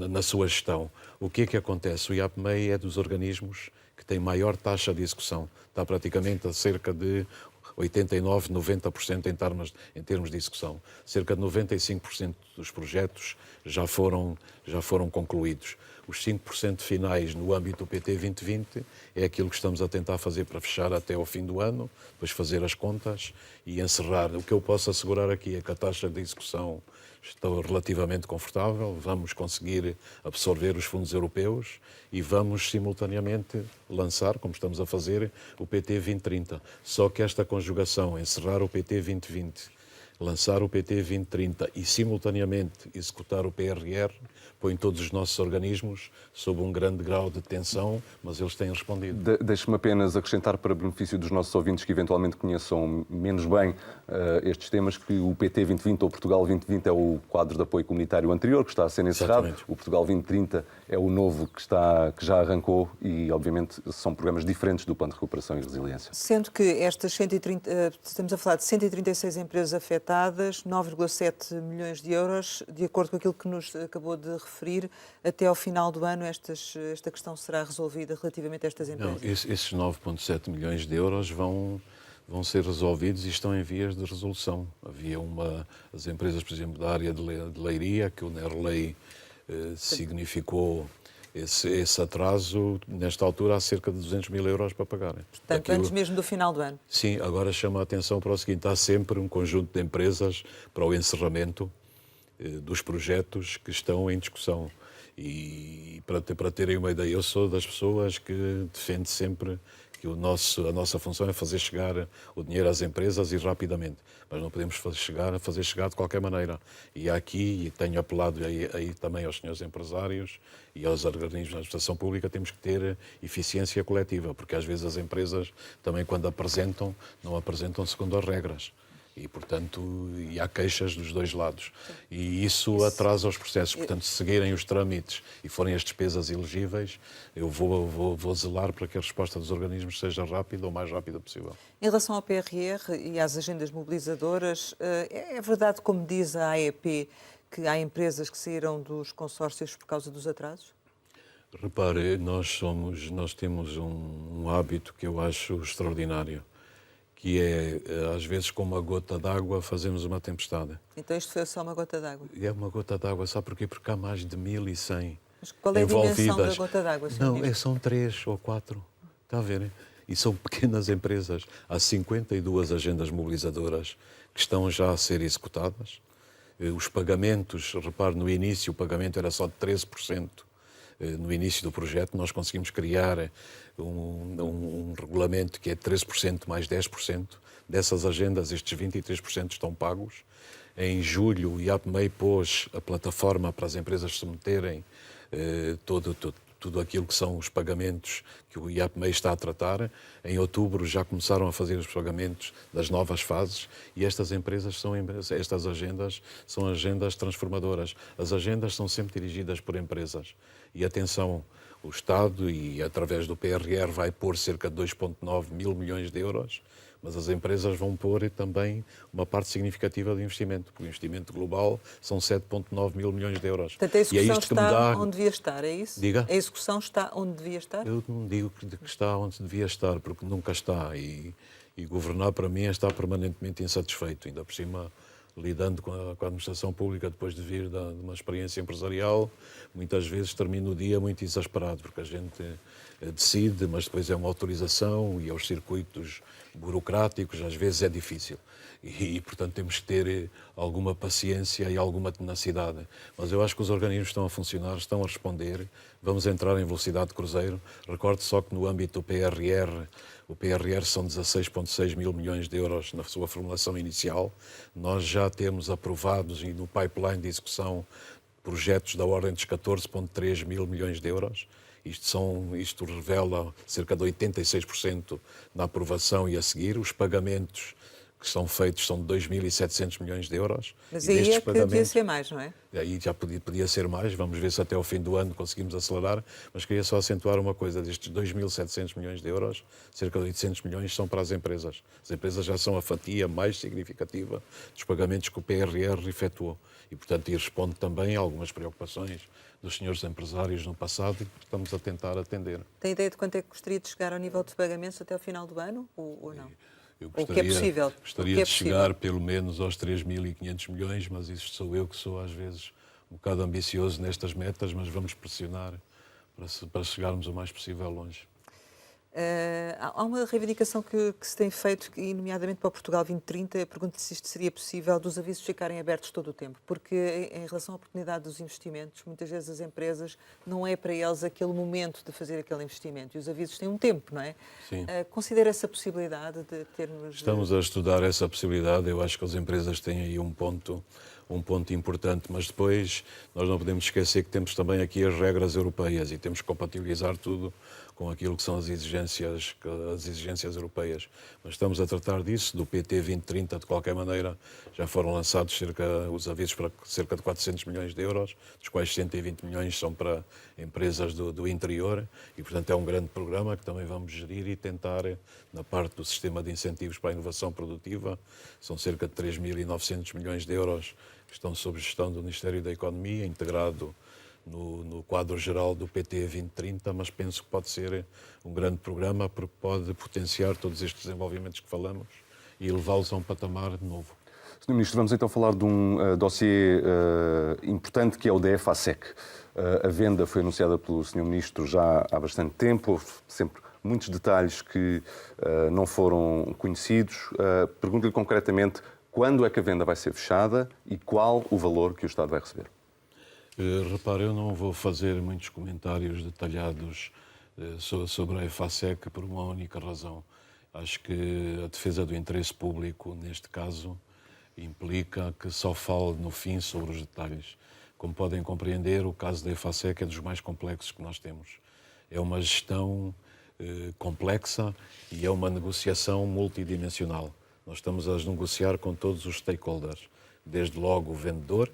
na sua gestão. O que é que acontece? O IAPMEI é dos organismos que tem maior taxa de execução. Está praticamente a cerca de 89%, 90% em termos de execução. Cerca de 95% dos projetos já foram concluídos. Os 5% finais no âmbito do PT 2020 é aquilo que estamos a tentar fazer para fechar até ao fim do ano, depois fazer as contas e encerrar. O que eu posso assegurar aqui é que a taxa de execução está relativamente confortável, vamos conseguir absorver os fundos europeus e vamos simultaneamente lançar, como estamos a fazer, o PT 2030. Só que esta conjugação, encerrar o PT 2020 lançar o PT 2030 e, simultaneamente, executar o PRR, põe todos os nossos organismos sob um grande grau de tensão, mas eles têm respondido. Deixe-me apenas acrescentar, para benefício dos nossos ouvintes que eventualmente conheçam menos bem estes temas, que o PT 2020 ou Portugal 2020 é o quadro de apoio comunitário anterior, que está a ser encerrado. Exatamente. O Portugal 2030 é o novo que já arrancou e, obviamente, são programas diferentes do Plano de Recuperação e Resiliência. Sendo que estas 130, estamos a falar de 136 empresas afetadas, 9,7 milhões de euros, de acordo com aquilo que nos acabou de referir, até ao final do ano esta questão será resolvida relativamente a estas empresas? Não, esses 9,7 milhões de euros vão ser resolvidos e estão em vias de resolução. Havia as empresas, por exemplo, da área de Leiria, que o NERLEI significou esse atraso. Nesta altura há cerca de 200 mil euros para pagar. Portanto, antes mesmo do final do ano. Sim, agora chama a atenção para o seguinte: há sempre um conjunto de empresas para o encerramento dos projetos que estão em discussão. E para terem uma ideia, eu sou das pessoas que defende sempre que a nossa função é fazer chegar o dinheiro às empresas e rapidamente, mas não podemos fazer chegar de qualquer maneira. E aqui, e tenho apelado aí também aos senhores empresários e aos organismos da administração pública, temos que ter eficiência coletiva, porque às vezes as empresas também, quando apresentam, não apresentam segundo as regras. E, portanto, há queixas dos dois lados. E isso atrasa os processos. Portanto, se seguirem os trâmites e forem as despesas elegíveis, eu vou zelar para que a resposta dos organismos seja rápida, ou mais rápida possível. Em relação ao PRR e às agendas mobilizadoras, é verdade, como diz a AEP, que há empresas que saíram dos consórcios por causa dos atrasos? Repare, nós temos um hábito que eu acho extraordinário, que é, às vezes, com uma gota d'água, fazemos uma tempestade. Então isto foi só uma gota d'água? É uma gota d'água, sabe porquê? Porque há mais de 1.100 Mas qual é a dimensão envolvidas. da gota d'água? Não, são 3 ou 4, está a ver? E são pequenas empresas. Há 52 agendas mobilizadoras que estão já a ser executadas. Os pagamentos, repare, no início o pagamento era só de 13%. No início do projeto nós conseguimos criar um regulamento que é 13% mais 10%. Dessas agendas, estes 23% estão pagos. Em julho, o IAPMEI pôs a plataforma para as empresas submeterem tudo aquilo que são os pagamentos que o IAPMEI está a tratar. Em outubro já começaram a fazer os pagamentos das novas fases e estas agendas são agendas transformadoras. As agendas são sempre dirigidas por empresas. E atenção, o Estado, e através do PRR, vai pôr cerca de 2,9 mil milhões de euros, mas as empresas vão pôr também uma parte significativa de investimento, porque o investimento global são 7,9 mil milhões de euros. Portanto, a execução está onde devia estar, é isso? Diga? A execução está onde devia estar? Eu não digo que está onde devia estar, porque nunca está. E governar, para mim, é estar permanentemente insatisfeito. Ainda por cima, lidando com a administração pública, depois de vir de uma experiência empresarial, muitas vezes termina o dia muito exasperado, porque a gente decide, mas depois é uma autorização e aos circuitos burocráticos, às vezes é difícil. E, portanto, temos que ter alguma paciência e alguma tenacidade. Mas eu acho que os organismos estão a funcionar, estão a responder. Vamos entrar em velocidade de cruzeiro. Recorde só que no âmbito do PRR, o PRR são 16,6 mil milhões de euros na sua formulação inicial. Nós já temos aprovados e no pipeline de execução projetos da ordem dos 14,3 mil milhões de euros. Isto revela cerca de 86% na aprovação e a seguir. Os pagamentos que são feitos são de 2.700 milhões de euros. Mas aí é que podia ser mais, não é? Aí já podia ser mais, vamos ver se até ao fim do ano conseguimos acelerar, mas queria só acentuar uma coisa: destes 2.700 milhões de euros, cerca de 800 milhões são para as empresas. As empresas já são a fatia mais significativa dos pagamentos que o PRR efetuou. E, portanto, responde também a algumas preocupações dos senhores empresários no passado e que estamos a tentar atender. Tem ideia de quanto é que gostaria de chegar ao nível de pagamentos até ao final do ano, ou não? Eu O que é possível? Gostaria de chegar pelo menos aos 3.500 milhões, mas isto sou eu que sou às vezes um bocado ambicioso nestas metas, mas vamos pressionar para chegarmos o mais possível longe. Há uma reivindicação que se tem feito, e nomeadamente para o Portugal 2030, eu pergunto-lhe se isto seria possível, dos avisos ficarem abertos todo o tempo, porque em relação à oportunidade dos investimentos, muitas vezes as empresas não é para eles aquele momento de fazer aquele investimento, e os avisos têm um tempo, não é? Sim. Considera essa possibilidade de termos... Estamos a estudar essa possibilidade. Eu acho que as empresas têm aí um ponto importante, mas depois nós não podemos esquecer que temos também aqui as regras europeias e temos que compatibilizar tudo com aquilo que são as exigências europeias. Mas estamos a tratar disso, do PT 2030, de qualquer maneira, já foram lançados os avisos para cerca de 400 milhões de euros, dos quais 120 milhões são para empresas do interior, e portanto é um grande programa que também vamos gerir e tentar, na parte do sistema de incentivos para a inovação produtiva, são cerca de 3.900 milhões de euros que estão sob gestão do Ministério da Economia, integrado no quadro geral do PT 2030, mas penso que pode ser um grande programa porque pode potenciar todos estes desenvolvimentos que falamos e levá-los a um patamar novo. Sr. Ministro, vamos então falar de um dossiê importante que é o da EFASEC. A venda foi anunciada pelo Sr. Ministro já há bastante tempo, houve sempre muitos detalhes que não foram conhecidos. Pergunto-lhe concretamente quando é que a venda vai ser fechada e qual o valor que o Estado vai receber. Repare, eu não vou fazer muitos comentários detalhados sobre a EFASEC por uma única razão. Acho que a defesa do interesse público, neste caso, implica que só fale no fim sobre os detalhes. Como podem compreender, o caso da EFASEC é dos mais complexos que nós temos. É uma gestão complexa e é uma negociação multidimensional. Nós estamos a negociar com todos os stakeholders, desde logo o vendedor,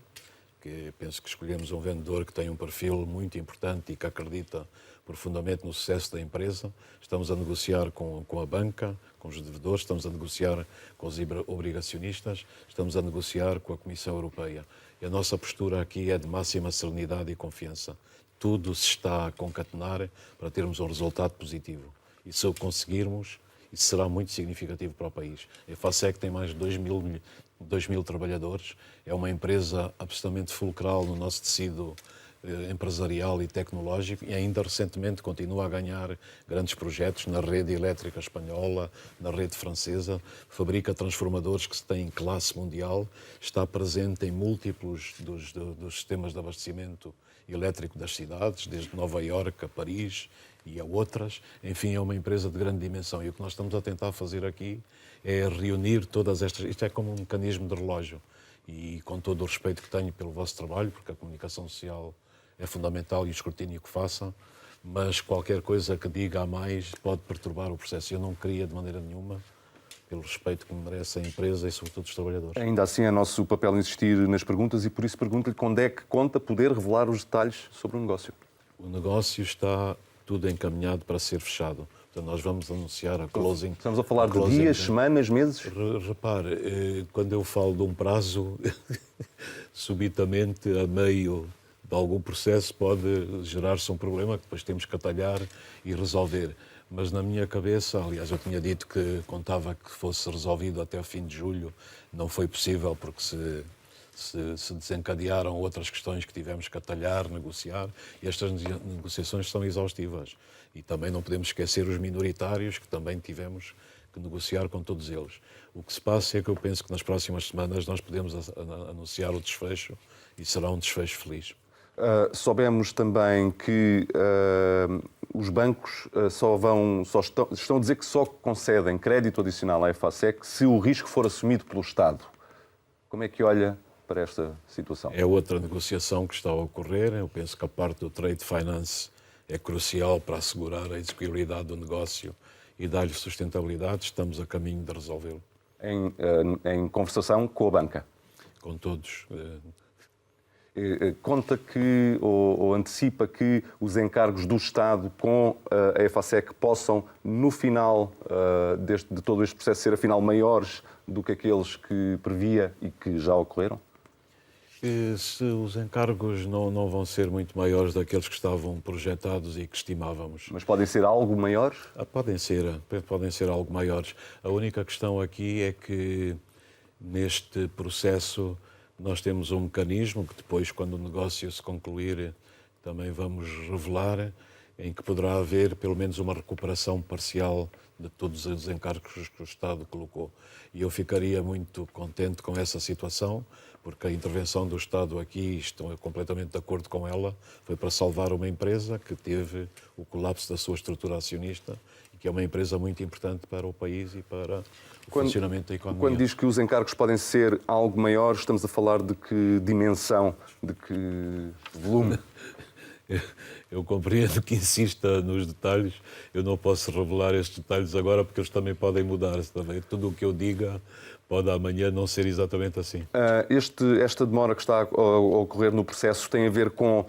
que penso que escolhemos um vendedor que tem um perfil muito importante e que acredita profundamente no sucesso da empresa. Estamos a negociar com a banca, com os devedores, estamos a negociar com os obrigacionistas, estamos a negociar com a Comissão Europeia. E a nossa postura aqui é de máxima serenidade e confiança. Tudo se está a concatenar para termos um resultado positivo. E se o conseguirmos, isso será muito significativo para o país. A EFASEC tem mais de 2 mil trabalhadores, é uma empresa absolutamente fulcral no nosso tecido empresarial e tecnológico e ainda recentemente continua a ganhar grandes projetos na rede elétrica espanhola, na rede francesa, fabrica transformadores que têm classe mundial, está presente em múltiplos dos sistemas de abastecimento elétrico das cidades, desde Nova Iorque a Paris e a outras. Enfim, é uma empresa de grande dimensão e o que nós estamos a tentar fazer aqui é reunir todas estas... Isto é como um mecanismo de relógio e com todo o respeito que tenho pelo vosso trabalho, porque a comunicação social é fundamental e o escrutínio que faça, mas qualquer coisa que diga a mais pode perturbar o processo. Eu não queria de maneira nenhuma, pelo respeito que me merece a empresa e sobretudo os trabalhadores. Ainda assim é nosso papel insistir nas perguntas e por isso pergunto-lhe quando é que conta poder revelar os detalhes sobre o negócio. O negócio está tudo encaminhado para ser fechado. Portanto, nós vamos anunciar a closing. Estamos a falar de dias, semanas, meses? Repare, quando eu falo de um prazo, subitamente, a meio de algum processo, pode gerar-se um problema que depois temos que atalhar e resolver. Mas na minha cabeça, aliás, eu tinha dito que contava que fosse resolvido até o fim de julho. Não foi possível porque se desencadearam outras questões que tivemos que atalhar, negociar, e estas negociações são exaustivas. E também não podemos esquecer os minoritários, que também tivemos que negociar com todos eles. O que se passa é que eu penso que nas próximas semanas nós podemos anunciar o desfecho e será um desfecho feliz. Soubemos também que os bancos estão a dizer que só concedem crédito adicional à EFASEC se o risco for assumido pelo Estado. Como é que olha para esta situação? É outra negociação que está a ocorrer. Eu penso que a parte do trade finance é crucial para assegurar a execuibilidade do negócio e dar-lhe sustentabilidade. Estamos a caminho de resolvê-lo. Em conversação com a banca? Com todos. Conta que, ou antecipa que os encargos do Estado com a EFASEC possam, no final de todo este processo, ser afinal maiores do que aqueles que previa e que já ocorreram? Se os encargos não vão ser muito maiores daqueles que estavam projetados e que estimávamos. Mas podem ser algo maiores? Podem ser algo maiores. A única questão aqui é que neste processo nós temos um mecanismo que depois, quando o negócio se concluir, também vamos revelar, em que poderá haver pelo menos uma recuperação parcial de todos os encargos que o Estado colocou. E eu ficaria muito contente com essa situação, porque a intervenção do Estado aqui, estou completamente de acordo com ela, foi para salvar uma empresa que teve o colapso da sua estrutura acionista e que é uma empresa muito importante para o país e para o funcionamento da economia. Quando diz que os encargos podem ser algo maior, estamos a falar de que dimensão, de que volume? Eu compreendo que insista nos detalhes. Eu não posso revelar estes detalhes agora porque eles também podem mudar-se. Tudo o que eu diga pode amanhã não ser exatamente assim. Esta demora que está a ocorrer no processo tem a ver com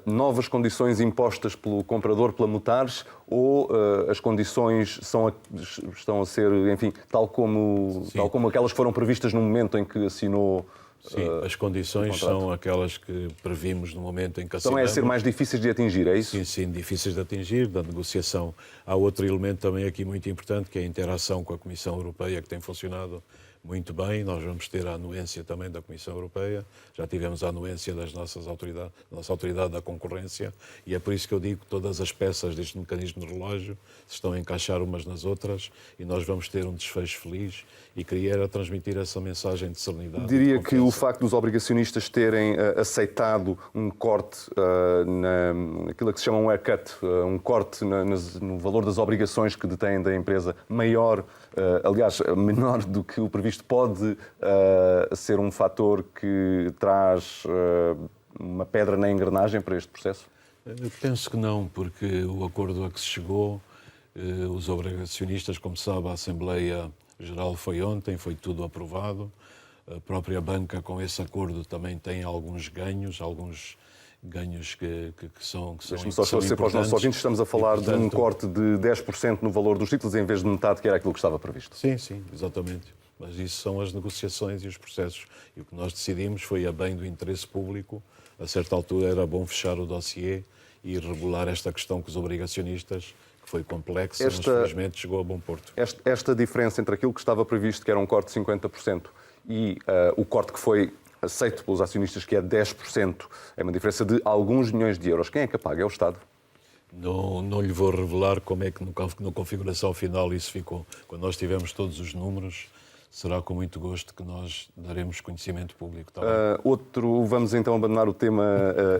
novas condições impostas pelo comprador, pela Mutares, ou as condições estão a ser, enfim, tal como aquelas que foram previstas no momento em que assinou? Sim, as condições são aquelas que previmos no momento em que assinamos. Então é ser mais difíceis de atingir, é isso? Sim, sim, difíceis de atingir, da negociação. Há outro elemento também aqui muito importante, que é a interação com a Comissão Europeia, que tem funcionado muito bem. Nós vamos ter a anuência também da Comissão Europeia, já tivemos a anuência das nossas autoridades, da nossa autoridade da concorrência, e é por isso que eu digo que todas as peças deste mecanismo de relógio se estão a encaixar umas nas outras e nós vamos ter um desfecho feliz, e queria transmitir essa mensagem de serenidade. Diria que o facto dos obrigacionistas terem aceitado um corte naquilo que se chama um haircut, um corte no valor das obrigações que detêm da empresa maior, aliás, menor do que o previsto, pode ser um fator que traz uma pedra na engrenagem para este processo? Eu penso que não, porque o acordo a que se chegou, os obrigacionistas, como sabe, a Assembleia Geral foi ontem, foi tudo aprovado. A própria banca, com esse acordo, também tem alguns ganhos que são Deixe-me só esclarecer para os nossos ouvintes, estamos a falar de um corte de 10% no valor dos títulos em vez de metade, que era aquilo que estava previsto. Sim, sim, exatamente. Mas isso são as negociações e os processos. E o que nós decidimos foi a bem do interesse público. A certa altura era bom fechar o dossiê e regular esta questão com os obrigacionistas, que foi complexa, mas felizmente chegou a bom porto. Esta diferença entre aquilo que estava previsto, que era um corte de 50%, e o corte que foi aceito pelos acionistas, que é 10%, é uma diferença de alguns milhões de euros. Quem é que paga? É o Estado? Não lhe vou revelar como é que na configuração final isso ficou. Quando nós tivermos todos os números, será com muito gosto que nós daremos conhecimento público. Tá? Vamos então abandonar o tema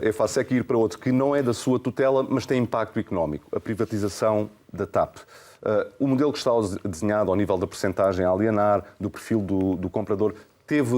EFASEC e ir para outro, que não é da sua tutela, mas tem impacto económico, a privatização da TAP. O modelo que está desenhado ao nível da percentagem a alienar, do perfil do comprador, teve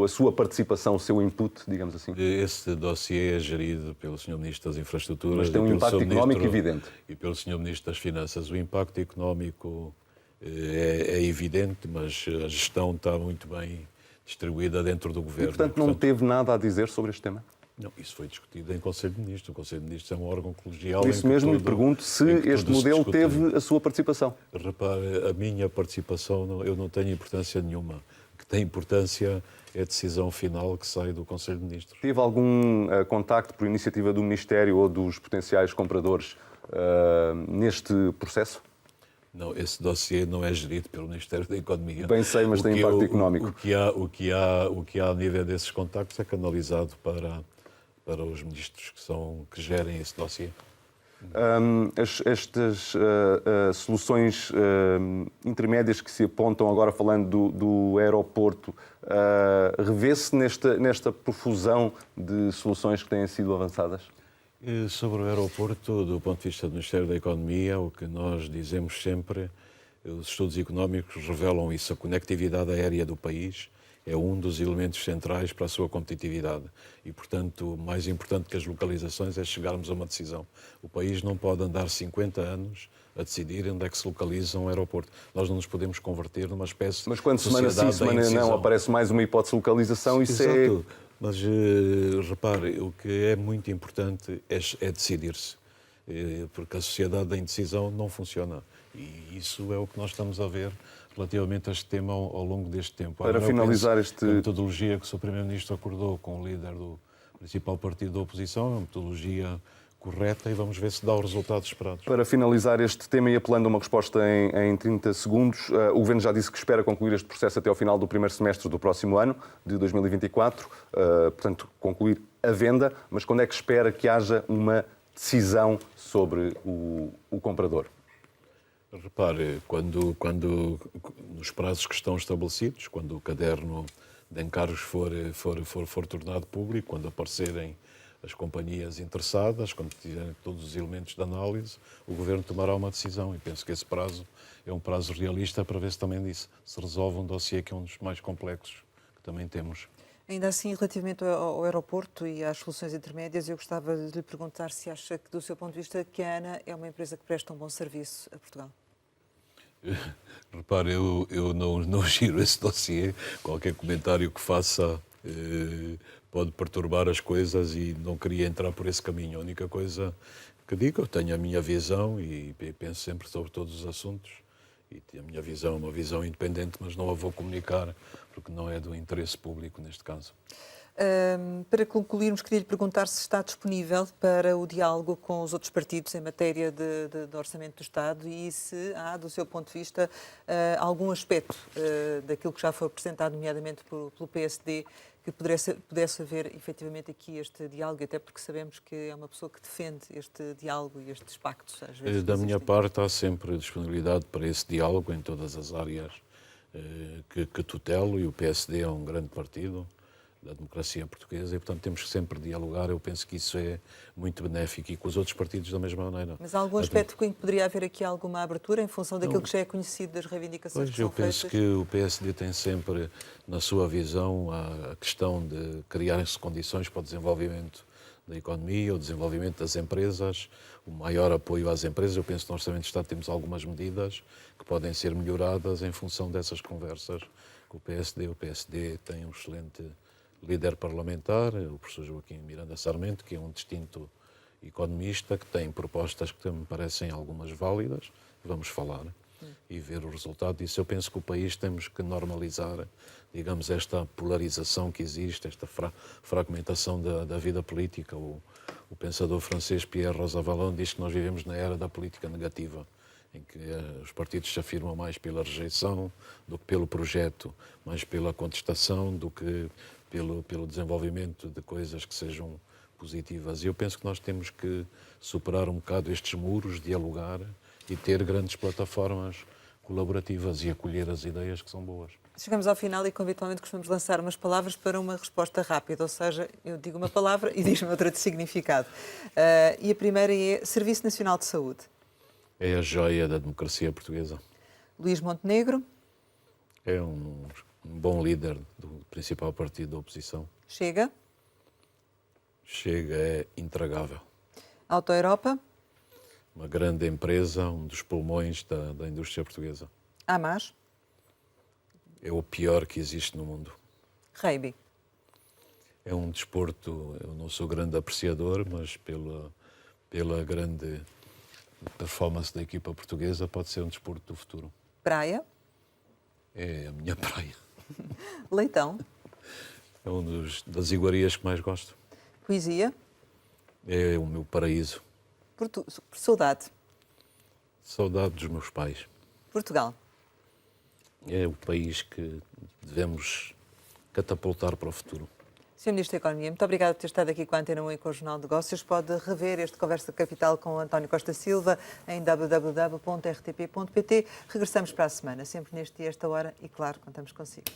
a sua participação, o seu input, digamos assim? Esse dossiê é gerido pelo Sr. Ministro das Infraestruturas. Mas tem um impacto económico evidente. E pelo Sr. Ministro das Finanças. O impacto económico é evidente, mas a gestão está muito bem distribuída dentro do Governo. E, portanto, não teve nada a dizer sobre este tema? Não, isso foi discutido em Conselho de Ministros. O Conselho de Ministros é um órgão colegial. Por isso mesmo lhe pergunto se este modelo teve a sua participação. Repare, a minha participação, eu não tenho importância nenhuma. O que tem importância é a decisão final que sai do Conselho de Ministros. Teve algum contacto por iniciativa do Ministério ou dos potenciais compradores neste processo? Não, esse dossiê não é gerido pelo Ministério da Economia. Bem sei, mas tem impacto económico. O que há a nível desses contactos é canalizado para os ministros que gerem esse dossiê. Estas soluções intermédias que se apontam, agora falando do aeroporto, revê-se nesta profusão de soluções que têm sido avançadas? Sobre o aeroporto, do ponto de vista do Ministério da Economia, o que nós dizemos sempre, os estudos económicos revelam isso, a conectividade aérea do país é um dos elementos centrais para a sua competitividade e, portanto, mais importante que as localizações é chegarmos a uma decisão. O país não pode andar 50 anos a decidir onde é que se localiza um aeroporto. Nós não nos podemos converter numa espécie de Mas quando semana sim, semana não, aparece mais uma hipótese de localização, isso Exato. Mas, repare, o que é muito importante é decidir-se, porque a sociedade da indecisão não funciona. E isso é o que nós estamos a ver relativamente a este tema ao longo deste tempo. Para finalizar a metodologia que o Sr. Primeiro-Ministro acordou com o líder do principal partido da oposição é uma metodologia correta e vamos ver se dá os resultados esperados. Para finalizar este tema e apelando a uma resposta em 30 segundos, o Governo já disse que espera concluir este processo até ao final do primeiro semestre do próximo ano, de 2024, portanto, concluir a venda, mas quando é que espera que haja uma decisão sobre o comprador? Repare, nos prazos que estão estabelecidos, quando o caderno de encargos for tornado público, quando aparecerem as companhias interessadas, quando tiverem todos os elementos de análise, o Governo tomará uma decisão. E penso que esse prazo é um prazo realista para ver se também se resolve um dossiê que é um dos mais complexos que também temos. Ainda assim, relativamente ao aeroporto e às soluções intermédias, eu gostava de lhe perguntar se acha que, do seu ponto de vista, que a ANA é uma empresa que presta um bom serviço a Portugal. Repare, eu não giro esse dossiê. Qualquer comentário que faça pode perturbar as coisas e não queria entrar por esse caminho. A única coisa que digo, eu tenho a minha visão e penso sempre sobre todos os assuntos. E a minha visão é uma visão independente, mas não a vou comunicar, porque não é do interesse público neste caso. Para concluirmos, queria lhe perguntar se está disponível para o diálogo com os outros partidos em matéria de orçamento do Estado e se há, do seu ponto de vista, algum aspecto daquilo que já foi apresentado, nomeadamente pelo PSD, que pudesse haver efetivamente aqui este diálogo, até porque sabemos que é uma pessoa que defende este diálogo e estes pactos, às vezes. Da minha parte, há sempre disponibilidade para esse diálogo em todas as áreas que tutelo, e o PSD é um grande partido da democracia portuguesa e, portanto, temos que sempre dialogar. Eu penso que isso é muito benéfico e com os outros partidos da mesma maneira. Mas há algum aspecto em que poderia haver aqui alguma abertura em função daquilo que já é conhecido das reivindicações que são feitas? Eu penso que o PSD tem sempre, na sua visão, a questão de criar-se condições para o desenvolvimento da economia, o desenvolvimento das empresas, o maior apoio às empresas. Eu penso que no Orçamento de Estado temos algumas medidas que podem ser melhoradas em função dessas conversas com o PSD. O PSD tem um excelente líder parlamentar, o professor Joaquim Miranda Sarmento, que é um distinto economista, que tem propostas que me parecem algumas válidas. Vamos falar e ver o resultado disso. Eu penso que o país temos que normalizar, digamos, esta polarização que existe, esta fragmentação da vida política. O pensador francês Pierre Rosanvallon diz que nós vivemos na era da política negativa, em que os partidos se afirmam mais pela rejeição do que pelo projeto, mais pela contestação do que pelo desenvolvimento de coisas que sejam positivas. E eu penso que nós temos que superar um bocado estes muros, dialogar e ter grandes plataformas colaborativas e acolher as ideias que são boas. Chegamos ao final e, habitualmente, costumamos lançar umas palavras para uma resposta rápida, ou seja, eu digo uma palavra e diz-me outra de significado. E a primeira é Serviço Nacional de Saúde. É a joia da democracia portuguesa. Luís Montenegro. É um bom líder do principal partido da oposição. Chega. Chega é intragável. Auto Europa. Uma grande empresa, um dos pulmões da indústria portuguesa. Hamas. É o pior que existe no mundo. Rugby. É um desporto, eu não sou grande apreciador, mas pela grande performance da equipa portuguesa pode ser um desporto do futuro. Praia. É a minha praia. Leitão. É das iguarias que mais gosto. Poesia. É o meu paraíso. Saudade. Saudade dos meus pais. Portugal. É o país que devemos catapultar para o futuro. Sr. Ministro da Economia, muito obrigada por ter estado aqui com a Antena 1 e com o Jornal de Negócios. Pode rever este Conversa Capital com o António Costa Silva em www.rtp.pt. Regressamos para a semana, sempre neste dia, esta hora, e claro, contamos consigo.